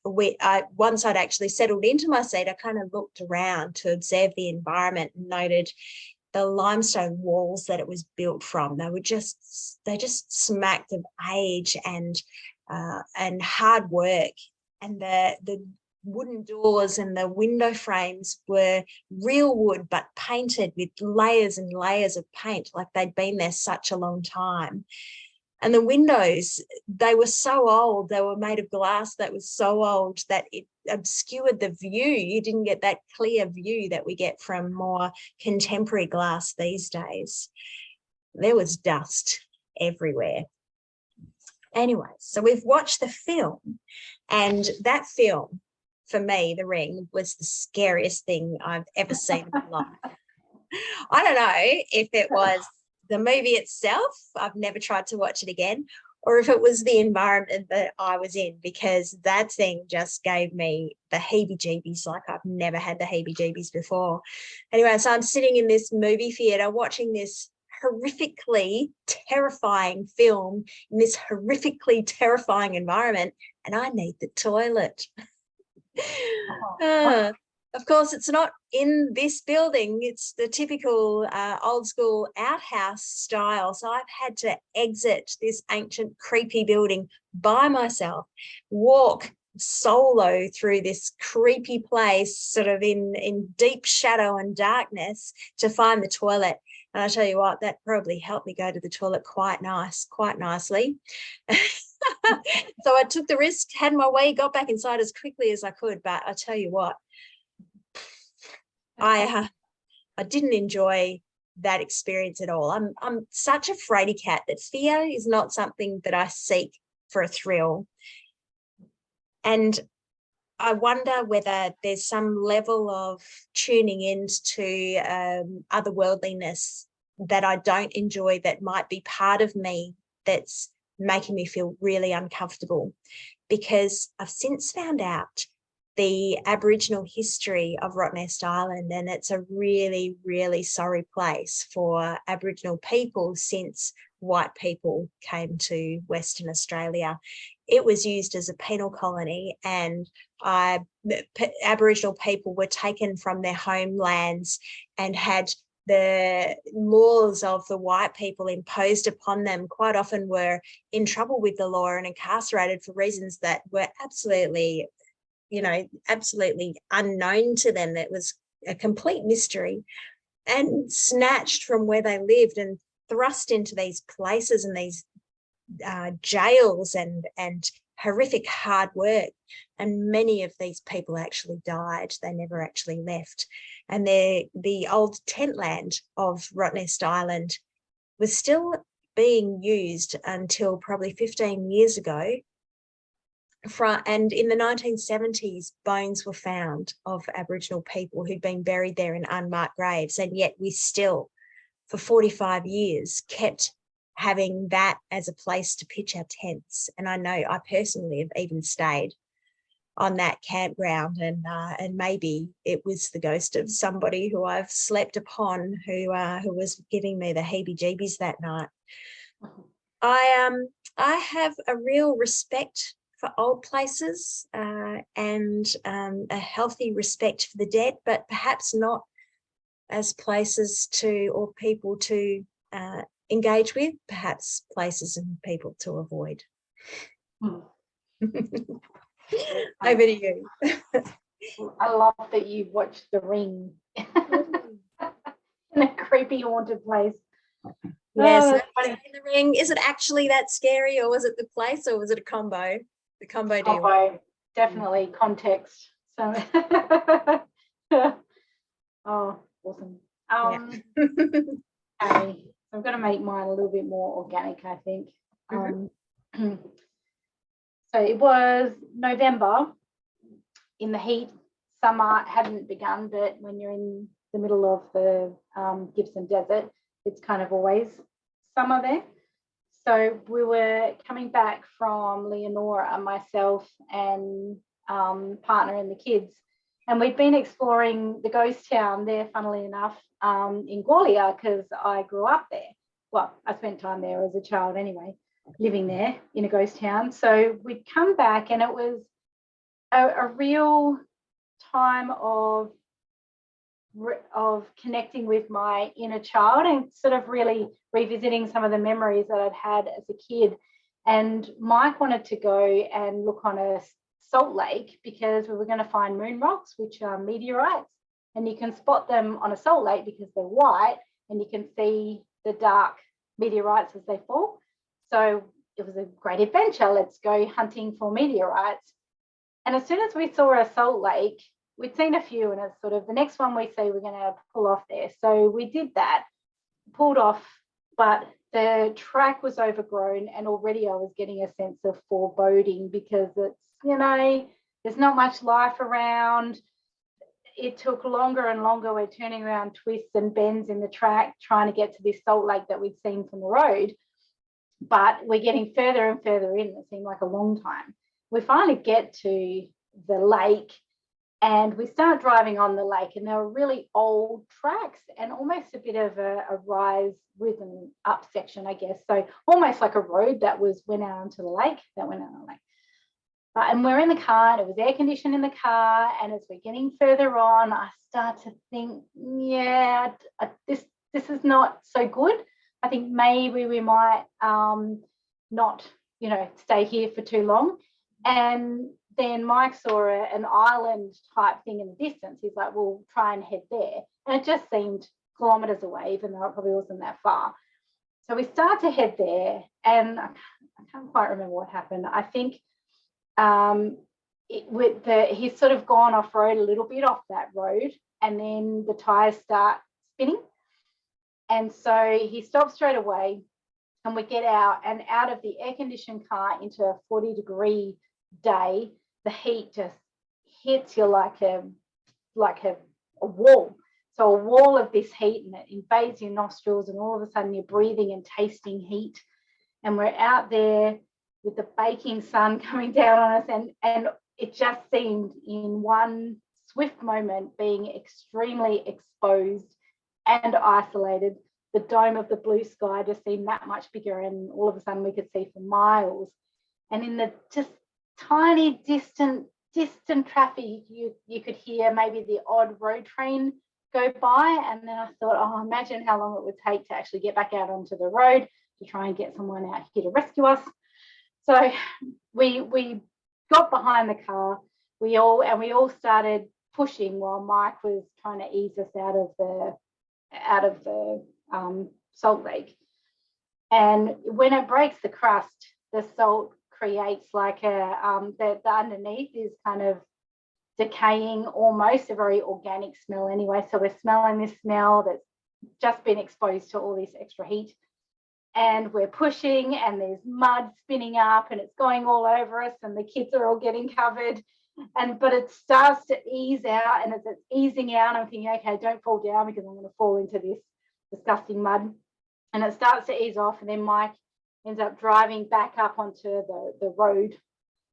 once I'd actually settled into my seat, I kind of looked around to observe the environment and noted the limestone walls that it was built from. They just smacked of age and hard work. And the wooden doors and the window frames were real wood, but painted with layers and layers of paint, like they'd been there such a long time. And the windows, they were so old, they were made of glass that was so old that it obscured the view. You didn't get that clear view that we get from more contemporary glass these days. There was dust everywhere. Anyway, so we've watched the film, and that film, for me, The Ring, was the scariest thing I've ever seen in my life. I don't know if it was the movie itself, I've never tried to watch it again, or if it was the environment that I was in, because that thing just gave me the heebie-jeebies like I've never had the heebie-jeebies before. Anyway, so I'm sitting in this movie theatre watching this horrifically terrifying film in this horrifically terrifying environment, and I need the toilet. Of course, it's not in this building. It's the typical old school outhouse style. So I've had to exit this ancient, creepy building by myself, walk solo through this creepy place, sort of in deep shadow and darkness, to find the toilet. And I tell you what, that probably helped me go to the toilet quite nicely. So I took the risk, had my way, got back inside as quickly as I could. But I tell you what, I didn't enjoy that experience at all. I'm such a fraidy cat that fear is not something that I seek for a thrill. And I wonder whether there's some level of tuning into otherworldliness that I don't enjoy, that might be part of me that's making me feel really uncomfortable. Because I've since found out the Aboriginal history of Rottnest Island, and it's a really, really sorry place for Aboriginal people since white people came to Western Australia. It was used as a penal colony, and Aboriginal people were taken from their homelands and had the laws of the white people imposed upon them, quite often were in trouble with the law and incarcerated for reasons that were absolutely unknown to them. That was a complete mystery, and snatched from where they lived and thrust into these places and these jails and horrific hard work. And many of these people actually died. They never actually left. And the old tent land of Rottnest Island was still being used until probably 15 years ago. And in the 1970s, bones were found of Aboriginal people who'd been buried there in unmarked graves. And yet we still, for 45 years, kept having that as a place to pitch our tents. And I know I personally have even stayed. on that campground, and maybe it was the ghost of somebody who I've slept upon who was giving me the heebie-jeebies that night. I have a real respect for old places, and a healthy respect for the dead, but perhaps not as places to, or people to engage with, perhaps places and people to avoid. Over to you. I love that you watched The Ring in a creepy haunted place. Yes, in The Ring. Is it actually that scary, or was it the place, or was it a combo? The combo deal. Definitely context. So, oh, awesome. Okay, I'm going to make mine a little bit more organic, I think. So it was November, in the heat. Summer hadn't begun, but when you're in the middle of the Gibson Desert, it's kind of always summer there. So we were coming back from Leonora, myself and partner and the kids, and we'd been exploring the ghost town there, funnily enough, in Gwalia, because I grew up there. Well, I spent time there as a child anyway, living there in a ghost town. So we'd come back, and it was a real time of connecting with my inner child and sort of really revisiting some of the memories that I'd had as a kid. And Mike wanted to go and look on a salt lake because we were going to find moon rocks, which are meteorites, and you can spot them on a salt lake because they're white and you can see the dark meteorites as they fall. So it was a great adventure. Let's go hunting for meteorites. And as soon as we saw a salt lake, we'd seen a few, and it's sort of the next one we see, we're going to pull off there. So we did that, pulled off, but the track was overgrown, and already I was getting a sense of foreboding because it's, there's not much life around. It took longer and longer. We're turning around twists and bends in the track, trying to get to this salt lake that we'd seen from the road. But we're getting further and further in. It seemed like a long time. We finally get to the lake, and we start driving on the lake, and they were really old tracks and almost a bit of a rise with an up section, I guess. So almost like a road that went out onto the lake, and we're in the car, and it was air conditioned in the car. And as we're getting further on, I start to think, this is not so good. I think maybe we might not, stay here for too long. And then Mike saw an island type thing in the distance. He's like, we'll try and head there. And it just seemed kilometres away, even though it probably wasn't that far. So we start to head there, and I can't quite remember what happened. I think he's sort of gone off road a little bit off that road, and then the tyres start spinning. And so he stops straight away, and we get out, and out of the air-conditioned car into a 40-degree day, the heat just hits you like a wall. So a wall of this heat, and it invades your nostrils, and all of a sudden you're breathing and tasting heat. And we're out there with the baking sun coming down on us, and it just seemed in one swift moment being extremely exposed and isolated. The dome of the blue sky just seemed that much bigger, and all of a sudden we could see for miles. And in the just tiny distant traffic, you could hear maybe the odd road train go by. And then I thought, imagine how long it would take to actually get back out onto the road to try and get someone out here to rescue us. So we got behind the car, we all started pushing while Mike was trying to ease us out of the salt lake. And when it breaks the crust, the salt creates like the underneath is kind of decaying, almost a very organic smell anyway. So we're smelling this smell that's just been exposed to all this extra heat, and we're pushing, and there's mud spinning up, and it's going all over us, and the kids are all getting covered. But it starts to ease out, and as it's easing out, I'm thinking, okay, don't fall down because I'm going to fall into this disgusting mud. And it starts to ease off, and then Mike ends up driving back up onto the road,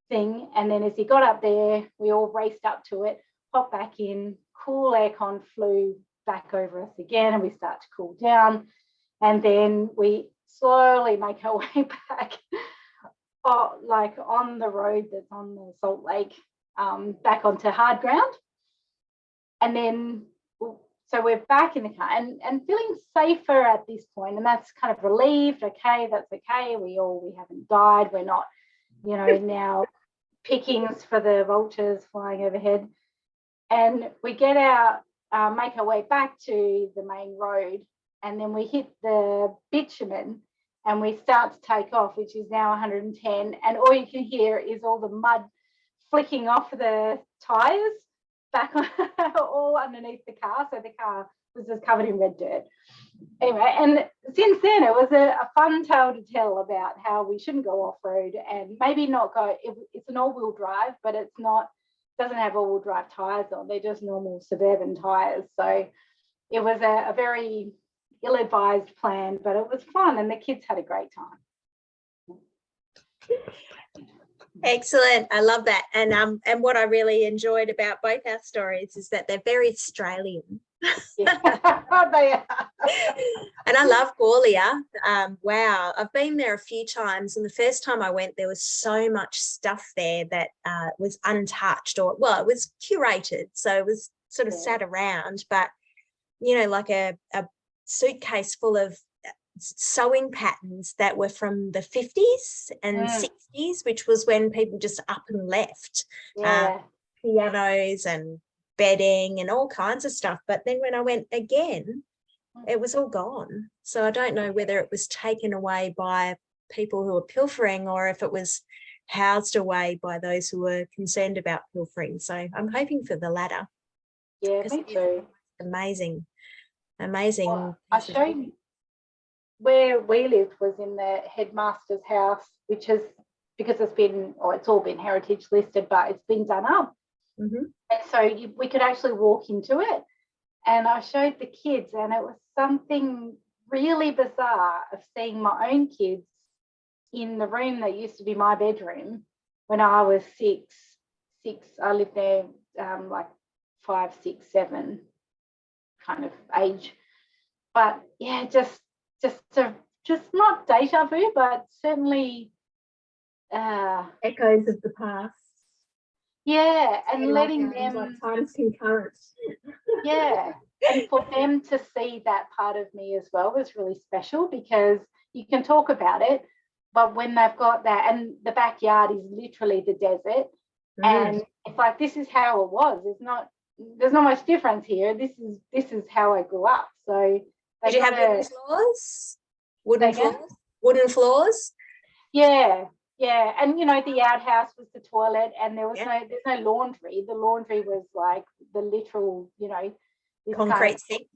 thing. And then as he got up there, we all raced up to it, popped back in, cool aircon flew back over us again, and we start to cool down. And then we slowly make our way back, like on the road that's on the Salt Lake, back onto hard ground. And then, so we're back in the car and feeling safer at this point, and that's kind of relieved. Okay, that's okay. We haven't died. We're not, now pickings for the vultures flying overhead. And we get out, make our way back to the main road, and then we hit the bitumen and we start to take off, which is now 110. And all you can hear is all the mud flicking off the tires back on, all underneath the car. So the car was just covered in red dirt. Anyway, and since then it was a fun tale to tell about how we shouldn't go off-road and maybe not go. It's an all-wheel drive, but doesn't have all-wheel drive tires on. They're just normal suburban tires. So it was a very ill-advised plan, but it was fun and the kids had a great time. Excellent. I love that. And what I really enjoyed about both our stories is that they're very Australian. Yeah, they are. And I love Gawlia. Wow, I've been there a few times, and the first time I went, there was so much stuff there that was untouched, or well, it was curated, so it was sort of sat around, but like a suitcase full of sewing patterns that were from the 50s and 60s, which was when people just up and left. Pianos and bedding and all kinds of stuff. But then when I went again, it was all gone. So I don't know whether it was taken away by people who were pilfering or if it was housed away by those who were concerned about pilfering. So I'm hoping for the latter. Yeah, me too. Amazing. Well, I show you where we lived was in the headmaster's house, which is because it's all been heritage listed, but it's been done up. Mm-hmm. And so we could actually walk into it. And I showed the kids, and it was something really bizarre of seeing my own kids in the room that used to be my bedroom when I was six. I lived there like 5, 6, 7 kind of age. But yeah, just not deja vu, but certainly echoes of the past. Yeah, and letting them like times concurrent. Yeah, and for them to see that part of me as well was really special, because you can talk about it, but when they've got that, and the backyard is literally the desert, and it's like, this is how it was. There's not much difference here. This is how I grew up. So did you have wooden floors? Wooden floors? Yeah, and the outhouse was the toilet, and there's no laundry. The laundry was like the literal, concrete sink.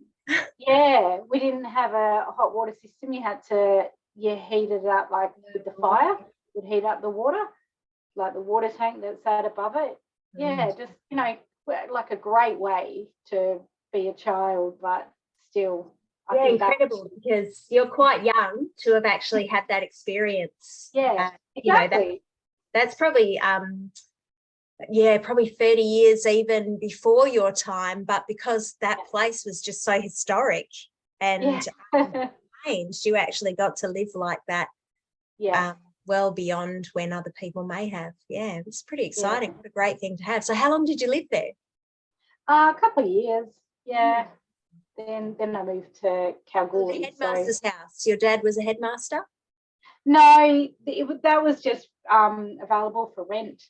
Yeah, we didn't have a hot water system. You had to heat it up like with the fire. Would heat up the water, like the water tank that sat above it. Yeah, just like a great way to be a child, but still. Yeah, incredible, because you're quite young to have actually had that experience. Yeah, exactly. That's probably probably 30 years even before your time, but because that place was just so historic and changed, you actually got to live like that. Yeah. Well beyond when other people may have. Yeah, it's pretty exciting. Yeah. What a great thing to have. So how long did you live there? A couple of years. Yeah. Then I moved to Kalgoorlie. The headmaster's house. Your dad was a headmaster? No, that was just available for rent.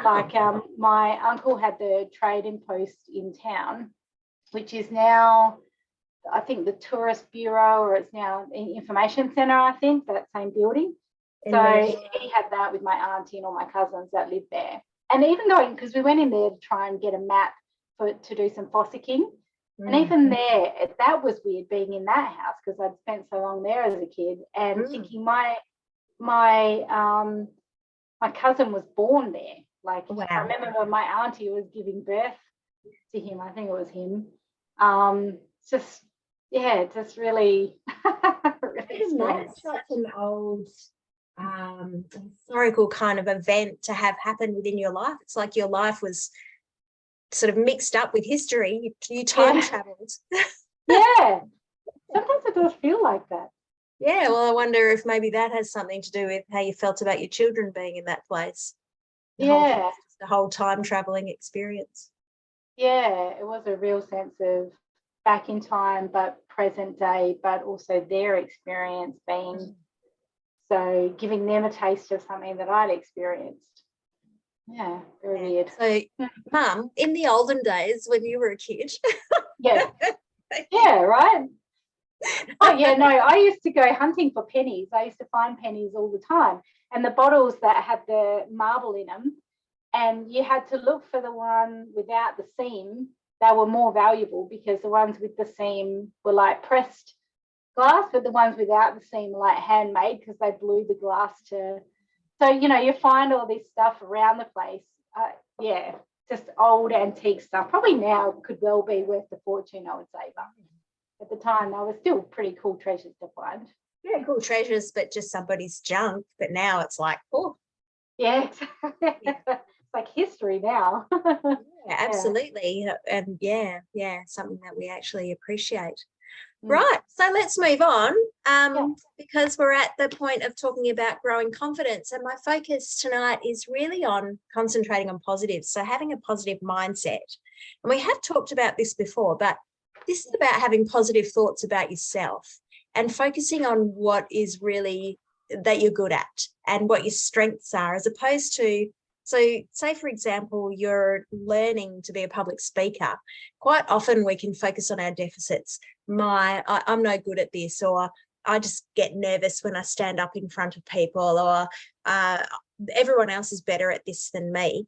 Like my uncle had the trading post in town, which is now, I think, the Tourist Bureau, or it's now an information centre, I think, that same building. So he had that with my auntie and all my cousins that lived there. And even because we went in there to try and get a map to do some fossicking. And even there, that was weird being in that house, because I'd spent so long there as a kid, and thinking my cousin was born there. Like, I remember when my auntie was giving birth to him. I think it was him. Just really, really Isn't that such an old historical kind of event to have happened within your life. It's like your life was sort of mixed up with history. You time traveled. Yeah. Sometimes it does feel like that. Yeah, well, I wonder if maybe that has something to do with how you felt about your children being in that place. The whole time traveling experience. Yeah, it was a real sense of back in time, but present day, but also their experience being so giving them a taste of something that I'd experienced. Yeah, very weird. So, Mum, in the olden days when you were a kid. Yeah. Yeah, right. Oh, yeah, no, I used to go hunting for pennies. I used to find pennies all the time. And the bottles that had the marble in them, and you had to look for the one without the seam. They were more valuable because the ones with the seam were like pressed glass, but the ones without the seam were like handmade because they blew the glass to. So, you know, you find all this stuff around the place. Yeah, just old antique stuff. Probably now could well be worth a fortune, I would say. But at the time, they were still pretty cool treasures to find. Yeah, cool treasures, but just somebody's junk. But now it's like, oh. Yeah, exactly. It's like history now. Yeah, absolutely. And yeah, something that we actually appreciate. Right, so let's move on because we're at the point of talking about growing confidence, and my focus tonight is really on concentrating on positives, so having a positive mindset. And we have talked about this before, but this is about having positive thoughts about yourself and focusing on what is really that you're good at and what your strengths are, as opposed to, so say, for example, you're learning to be a public speaker. Quite often we can focus on our deficits. I'm no good at this, or I just get nervous when I stand up in front of people, or everyone else is better at this than me.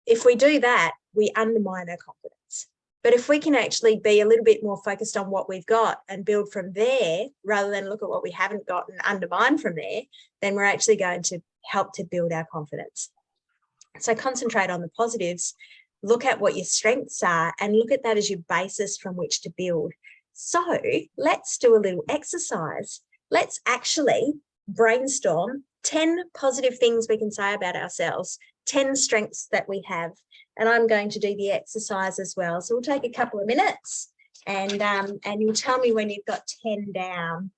If we do that, we undermine our confidence. But if we can actually be a little bit more focused on what we've got and build from there, rather than look at what we haven't got and undermine from there, then we're actually going to help to build our confidence. So concentrate on the positives, look at what your strengths are, and look at that as your basis from which to build. So let's do a little exercise. Let's actually brainstorm 10 positive things we can say about ourselves, 10 strengths that we have. And I'm going to do the exercise as well. So we'll take a couple of minutes and you'll tell me when you've got 10 down.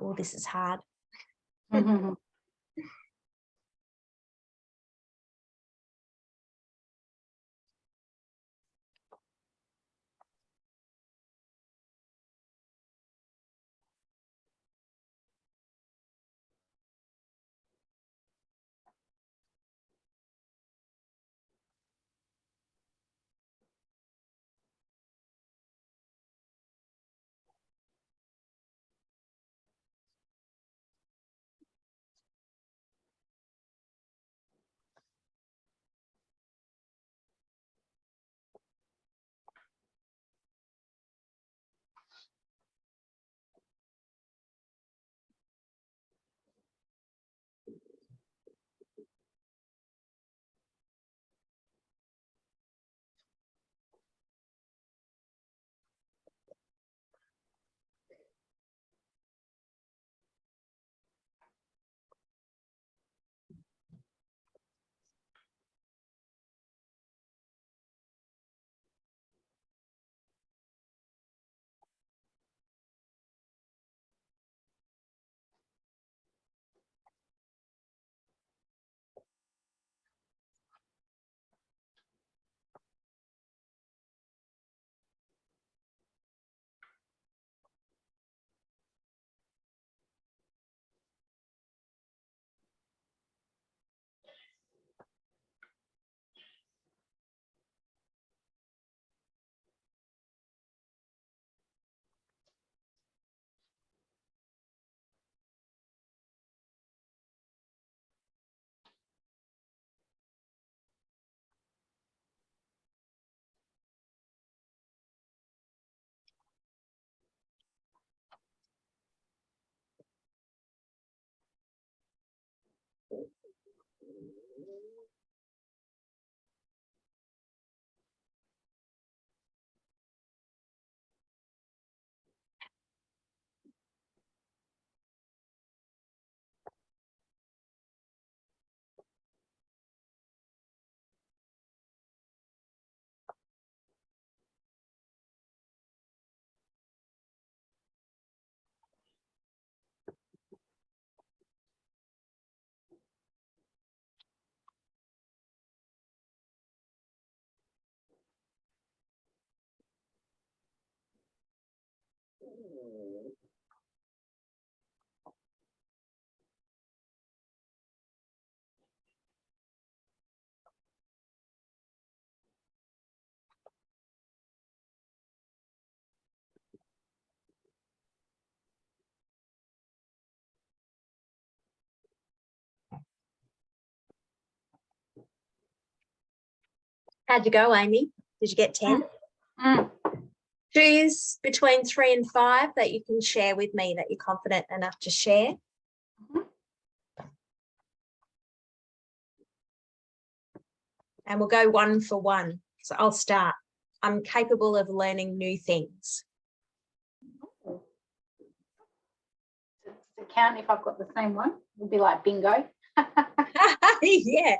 Oh, this is hard. How'd you go, Amy? Did you get 10? Choose between 3 and 5 that you can share with me that you're confident enough to share. And we'll go 1 for 1. So I'll start. I'm capable of learning new things. Does it count if I've got the same one? It'll be like bingo. Yeah.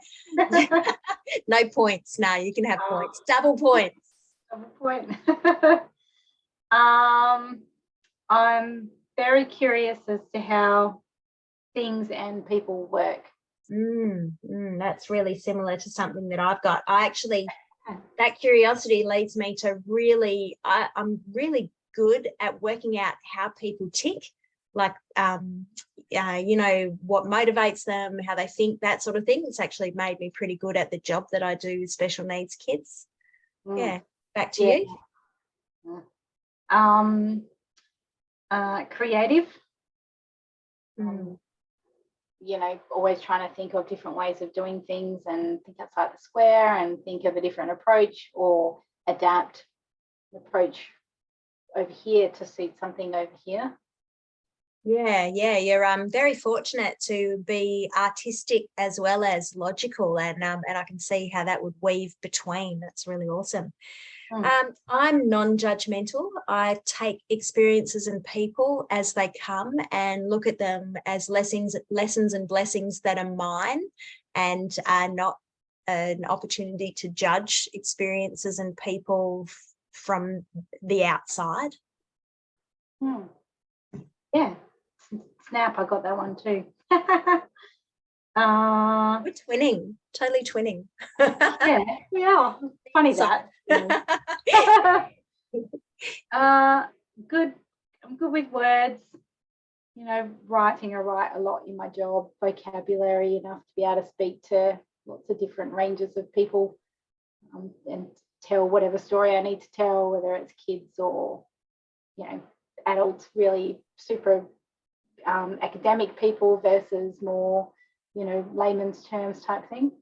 No points. No, you can have points. Double points. Double point. I'm very curious as to how things and people work. That's really similar to something that I've got. That curiosity leads me to I'm really good at working out how people tick, like, you know, what motivates them, how they think, that sort of thing. It's actually made me pretty good at the job that I do with special needs kids. Yeah, back to you. Creative. You know, always trying to think of different ways of doing things and think outside the square and think of a different approach or adapt the approach over here to suit something over here. Yeah, you're very fortunate to be artistic as well as logical, and I can see how that would weave between. That's really awesome. I'm non-judgmental. I take experiences and people as they come and look at them as lessons and blessings that are mine, and are not an opportunity to judge experiences and people from the outside. Yeah, snap, I got that one too. We're twinning, totally twinning. Yeah, funny that. Good. I'm good with words. You know, writing. I write a lot in my job. Vocabulary enough to be able to speak to lots of different ranges of people, and tell whatever story I need to tell, whether it's kids or, you know, adults, really super academic people versus more, you know, layman's terms type thing.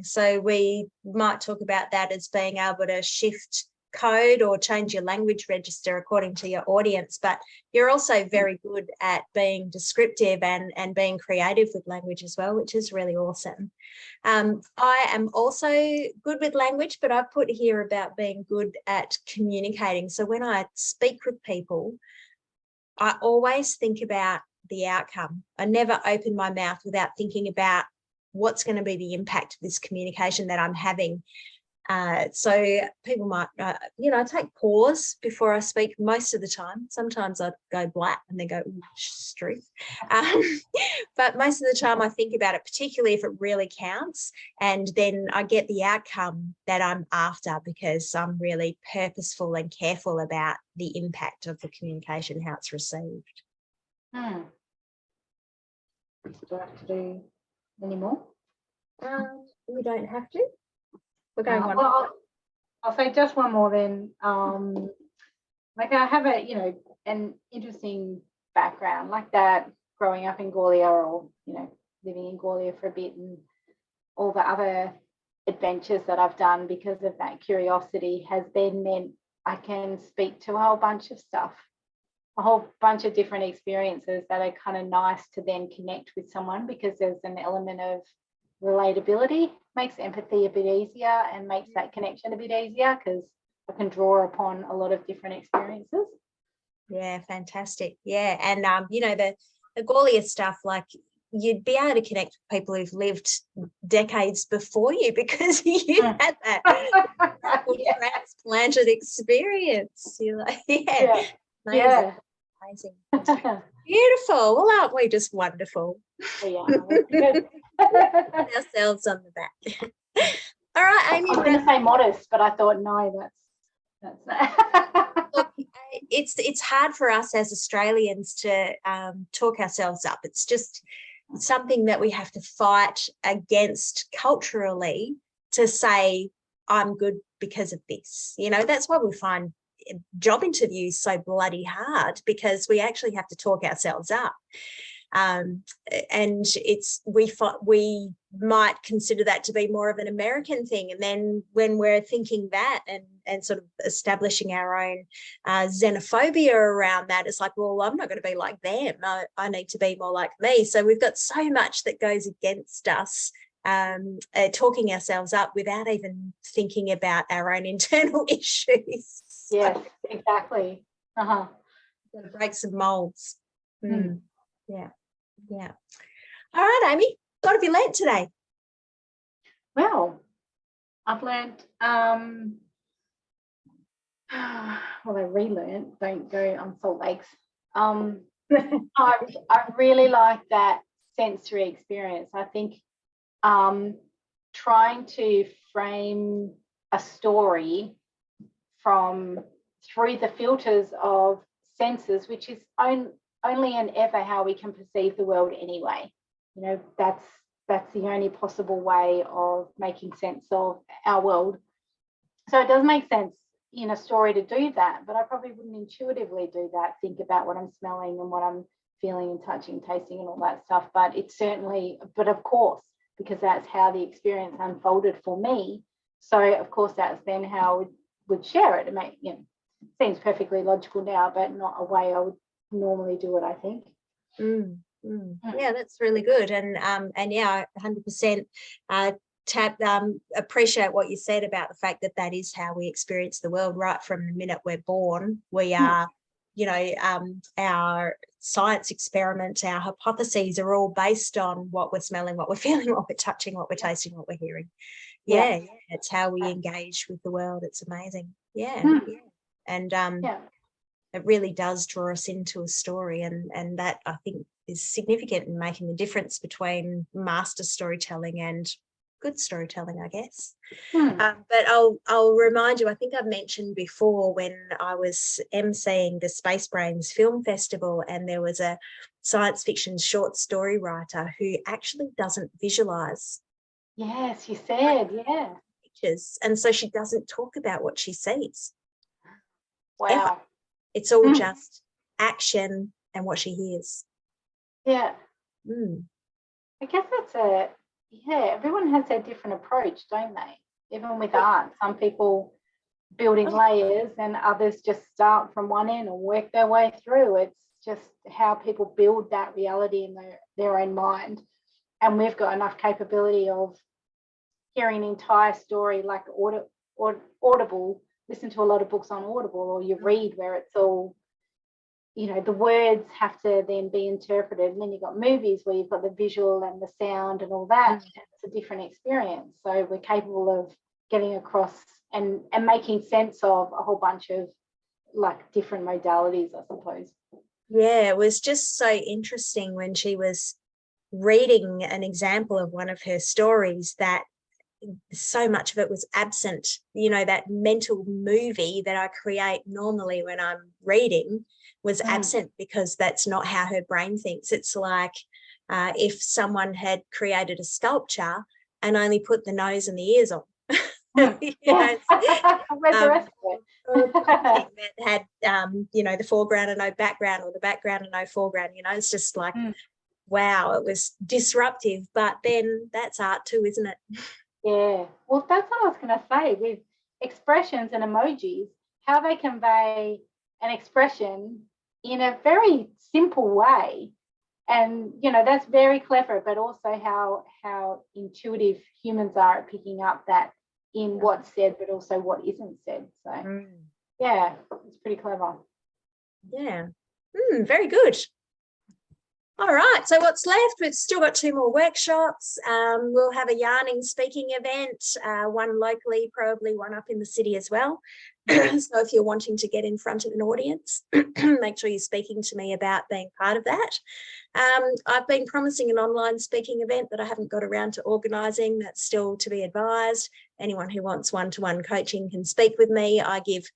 So we might talk about that as being able to shift code or change your language register according to your audience, but you're also very good at being descriptive and being creative with language as well, which is really awesome. I am also good with language, but I've put here about being good at communicating. So when I speak with people, I always think about the outcome. I never open my mouth without thinking about what's going to be the impact of this communication that I'm having. So people might, you know, take pause before I speak most of the time. Sometimes I go black and they go, truth. But most of the time I think about it, particularly if it really counts, and then I get the outcome that I'm after because I'm really purposeful and careful about the impact of the communication, how it's received. Do I have to do any more? We don't have to. We're going on. Well, I'll say just one more then. Like I have a, you know, an interesting background like that, growing up in Gaulia, or, you know, living in Gaulia for a bit, and all the other adventures that I've done because of that curiosity has then meant I can speak to a whole bunch of stuff, a whole bunch of different experiences that are kind of nice to then connect with someone, because there's an element of relatability, makes empathy a bit easier and makes that connection a bit easier because I can draw upon a lot of different experiences. Yeah, fantastic. Yeah, and you know, the Gaulia stuff, like you'd be able to connect with people who've lived decades before you because you had that transplanted experience. You're like, amazing. Beautiful. Well, aren't we just wonderful? Yeah. Ourselves on the back. All right, Amy. I was going to say modest, but I thought no, that's Look, it's hard for us as Australians to talk ourselves up. It's just something that we have to fight against culturally, to say, I'm good because of this. You know, that's why we find job interviews so bloody hard, because we actually have to talk ourselves up. And we might consider that to be more of an American thing, and then when we're thinking that and sort of establishing our own xenophobia around that, it's like, well, I'm not going to be like them, I need to be more like me. So we've got so much that goes against us, talking ourselves up without even thinking about our own internal issues. Yes, exactly. Got to break some molds. Yeah. All right, Amy, what have you learnt today? Well, I've learnt, well, I relearned, don't go on salt lakes. I really like that sensory experience. I think trying to frame a story through the filters of senses, which is only and ever how we can perceive the world anyway. You know, that's the only possible way of making sense of our world. So it does make sense in a story to do that, but I probably wouldn't intuitively do that, think about what I'm smelling and what I'm feeling and touching, tasting and all that stuff. But it's certainly, but of course, because that's how the experience unfolded for me. So of course, that's then how I would share it. It seems perfectly logical now, but not a way I would normally do it, I think. Yeah, that's really good. And yeah, 100% appreciate what you said about the fact that that is how we experience the world right from the minute we're born. We are, our science experiments, our hypotheses are all based on what we're smelling, what we're feeling, what we're touching, what we're tasting, what we're hearing. Yeah, it's how we engage with the world. It's amazing. Yeah. And it really does draw us into a story, and that, I think, is significant in making the difference between master storytelling and good storytelling, I guess. But I'll remind you, I think I've mentioned before, when I was emceeing the Space Brains Film Festival, and there was a science fiction short story writer who actually doesn't visualize. Yes, you said, yeah. Pictures, and so she doesn't talk about what she sees. Wow. Ever. It's all just action and what she hears. Yeah. I guess that's everyone has their different approach, don't they? Even with art, some people building layers and others just start from one end and work their way through. It's just how people build that reality in their own mind. And we've got enough capability of hearing an entire story, like Audible, listen to a lot of books on Audible, or you read where it's all, the words have to then be interpreted. And then you've got movies where you've got the visual and the sound and all that. It's a different experience. So we're capable of getting across and making sense of a whole bunch of different modalities, I suppose. Yeah, it was just so interesting when she was reading an example of one of her stories, that so much of it was absent. That mental movie that I create normally when I'm reading was absent, because that's not how her brain thinks. It's like if someone had created a sculpture and only put the nose and the ears on. Where's the rest of it? That had the foreground and no background, or the background and no foreground. It's just like wow, it was disruptive. But then that's art too, isn't it? Yeah, well, that's what I was going to say with expressions and emojis, how they convey an expression in a very simple way. And, that's very clever, but also how intuitive humans are at picking up that in what's said, but also what isn't said. So, yeah, it's pretty clever. Yeah, very good. All right, so what's left? We've still got 2 more workshops. We'll have a yarning speaking event, one locally, probably one up in the city as well. So if you're wanting to get in front of an audience, make sure you're speaking to me about being part of that. I've been promising an online speaking event that I haven't got around to organising. That's still to be advised. Anyone who wants one-to-one coaching can speak with me. I give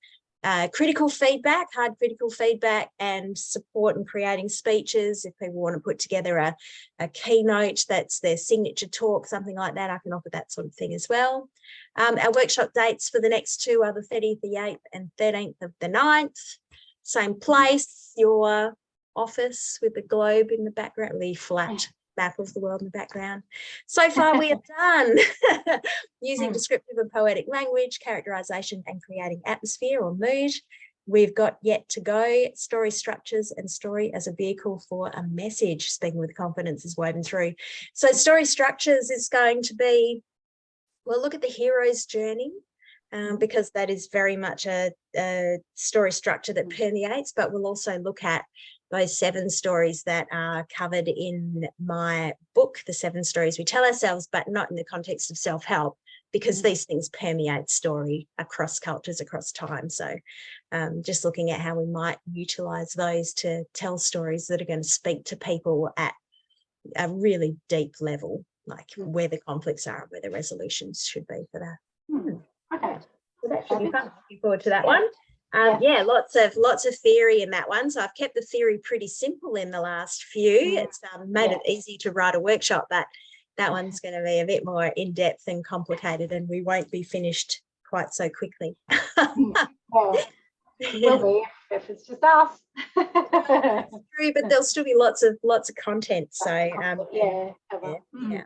critical feedback, hard critical feedback, and support in creating speeches. If people want to put together a keynote that's their signature talk, something like that, I can offer that sort of thing as well. Our workshop dates for the next 2 are the 30th of the 8th and 13th of the 9th. Same place, your office with the globe in the background, really flat map of the world in the background. So far we are done using descriptive and poetic language, characterization, and creating atmosphere or mood. We've got yet to go story structures and story as a vehicle for a message. Speaking with confidence is woven through. So story structures is going to be, we'll look at the hero's journey, because that is very much a story structure that permeates, but we'll also look at those 7 stories that are covered in my book, The 7 Stories We Tell Ourselves, but not in the context of self-help, because these things permeate story across cultures, across time. So just looking at how we might utilize those to tell stories that are going to speak to people at a really deep level, like where the conflicts are and where the resolutions should be for that. Okay. So that should be fun. Looking forward to that one. Yeah, lots of theory in that one. So I've kept the theory pretty simple in the last few. It's made it easy to write a workshop, but that one's going to be a bit more in-depth and complicated, and we won't be finished quite so quickly. Well, we'll be if it's just us. True, but there'll still be lots of content. So yeah.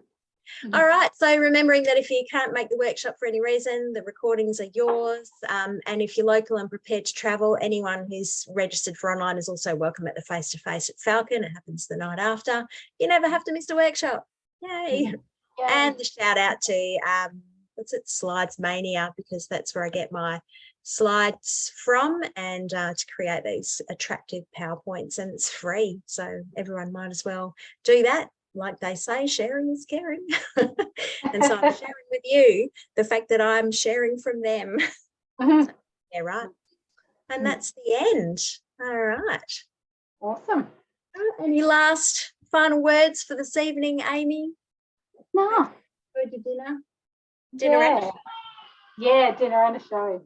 All right, so remembering that if you can't make the workshop for any reason, the recordings are yours, and if you're local and prepared to travel, anyone who's registered for online is also welcome at the face-to-face at Falcon. It happens the night after. You never have to miss a workshop. Yay. And the shout out to what's it, Slides Mania, because that's where I get my slides from, and to create these attractive PowerPoints, and it's free, so everyone might as well do that. Like they say, sharing is caring. And so I'm sharing with you the fact that I'm sharing from them. So, yeah, right. And that's the end. All right. Awesome. Any last final words for this evening, Amy? No. Go to dinner. Dinner and a show. Yeah, dinner and a show.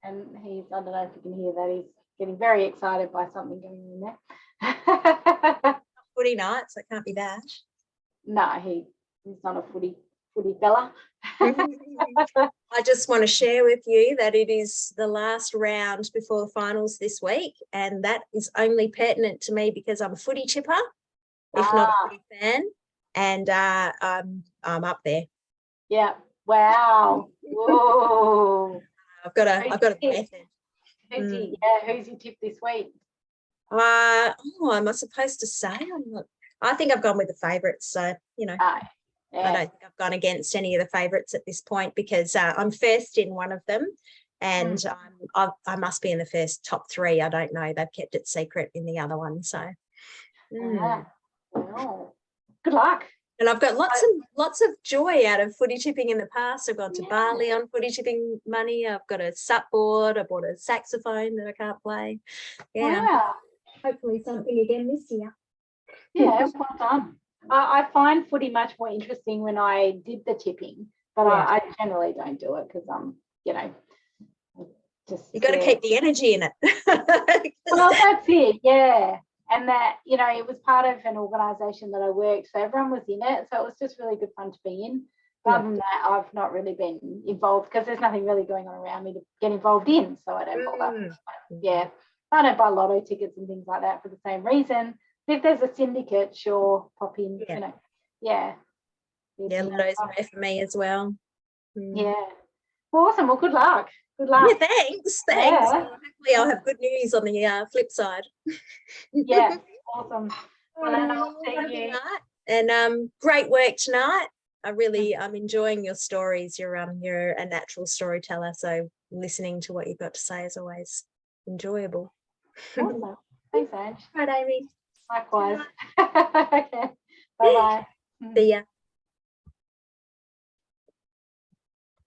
And he's, I don't know if you can hear that, he's getting very excited by something going on there. Footy night, so it can't be that. No, he's not a footy fella. I just want to share with you that it is the last round before the finals this week, and that is only pertinent to me because I'm a footy chipper, if not a footy fan, and I'm up there. Yeah. Wow. Whoa. I've got a method. Who's your tip this week? Am I supposed to say? I think I've gone with the favourites. So, you know, I don't think I've gone against any of the favourites at this point, because I'm first in one of them, and I must be in the first top 3. I don't know. They've kept it secret in the other one. So, Wow. Good luck. And I've got lots of joy out of footy tipping in the past. I've gone to Bali on footy tipping money. I've got a SUP board. I bought a saxophone that I can't play. Yeah. Wow. Hopefully something again this year. Yeah, well done. I find footy much more interesting when I did the tipping, but I generally don't do it because you know, just you got to keep the energy in it. Well, that's it. Yeah. And that, you know, it was part of an organisation that I worked, so everyone was in it. So it was just really good fun to be in. But other than that, I've not really been involved because there's nothing really going on around me to get involved in. So I don't bother. Yeah. I don't buy lotto tickets and things like that for the same reason. If there's a syndicate, sure, pop in, you know. Yeah. Yeah, lotto's rare for me as well. Yeah. Awesome. Well, good luck. Good luck. Yeah, thanks. Yeah. Hopefully I'll have good news on the flip side. Yeah, awesome. Well, then I'll see you. And great work tonight. I'm enjoying your stories. You're a natural storyteller, so listening to what you've got to say is always enjoyable. Awesome. Thanks, Ange. Right, Amy. Likewise. Okay. Bye-bye. See ya.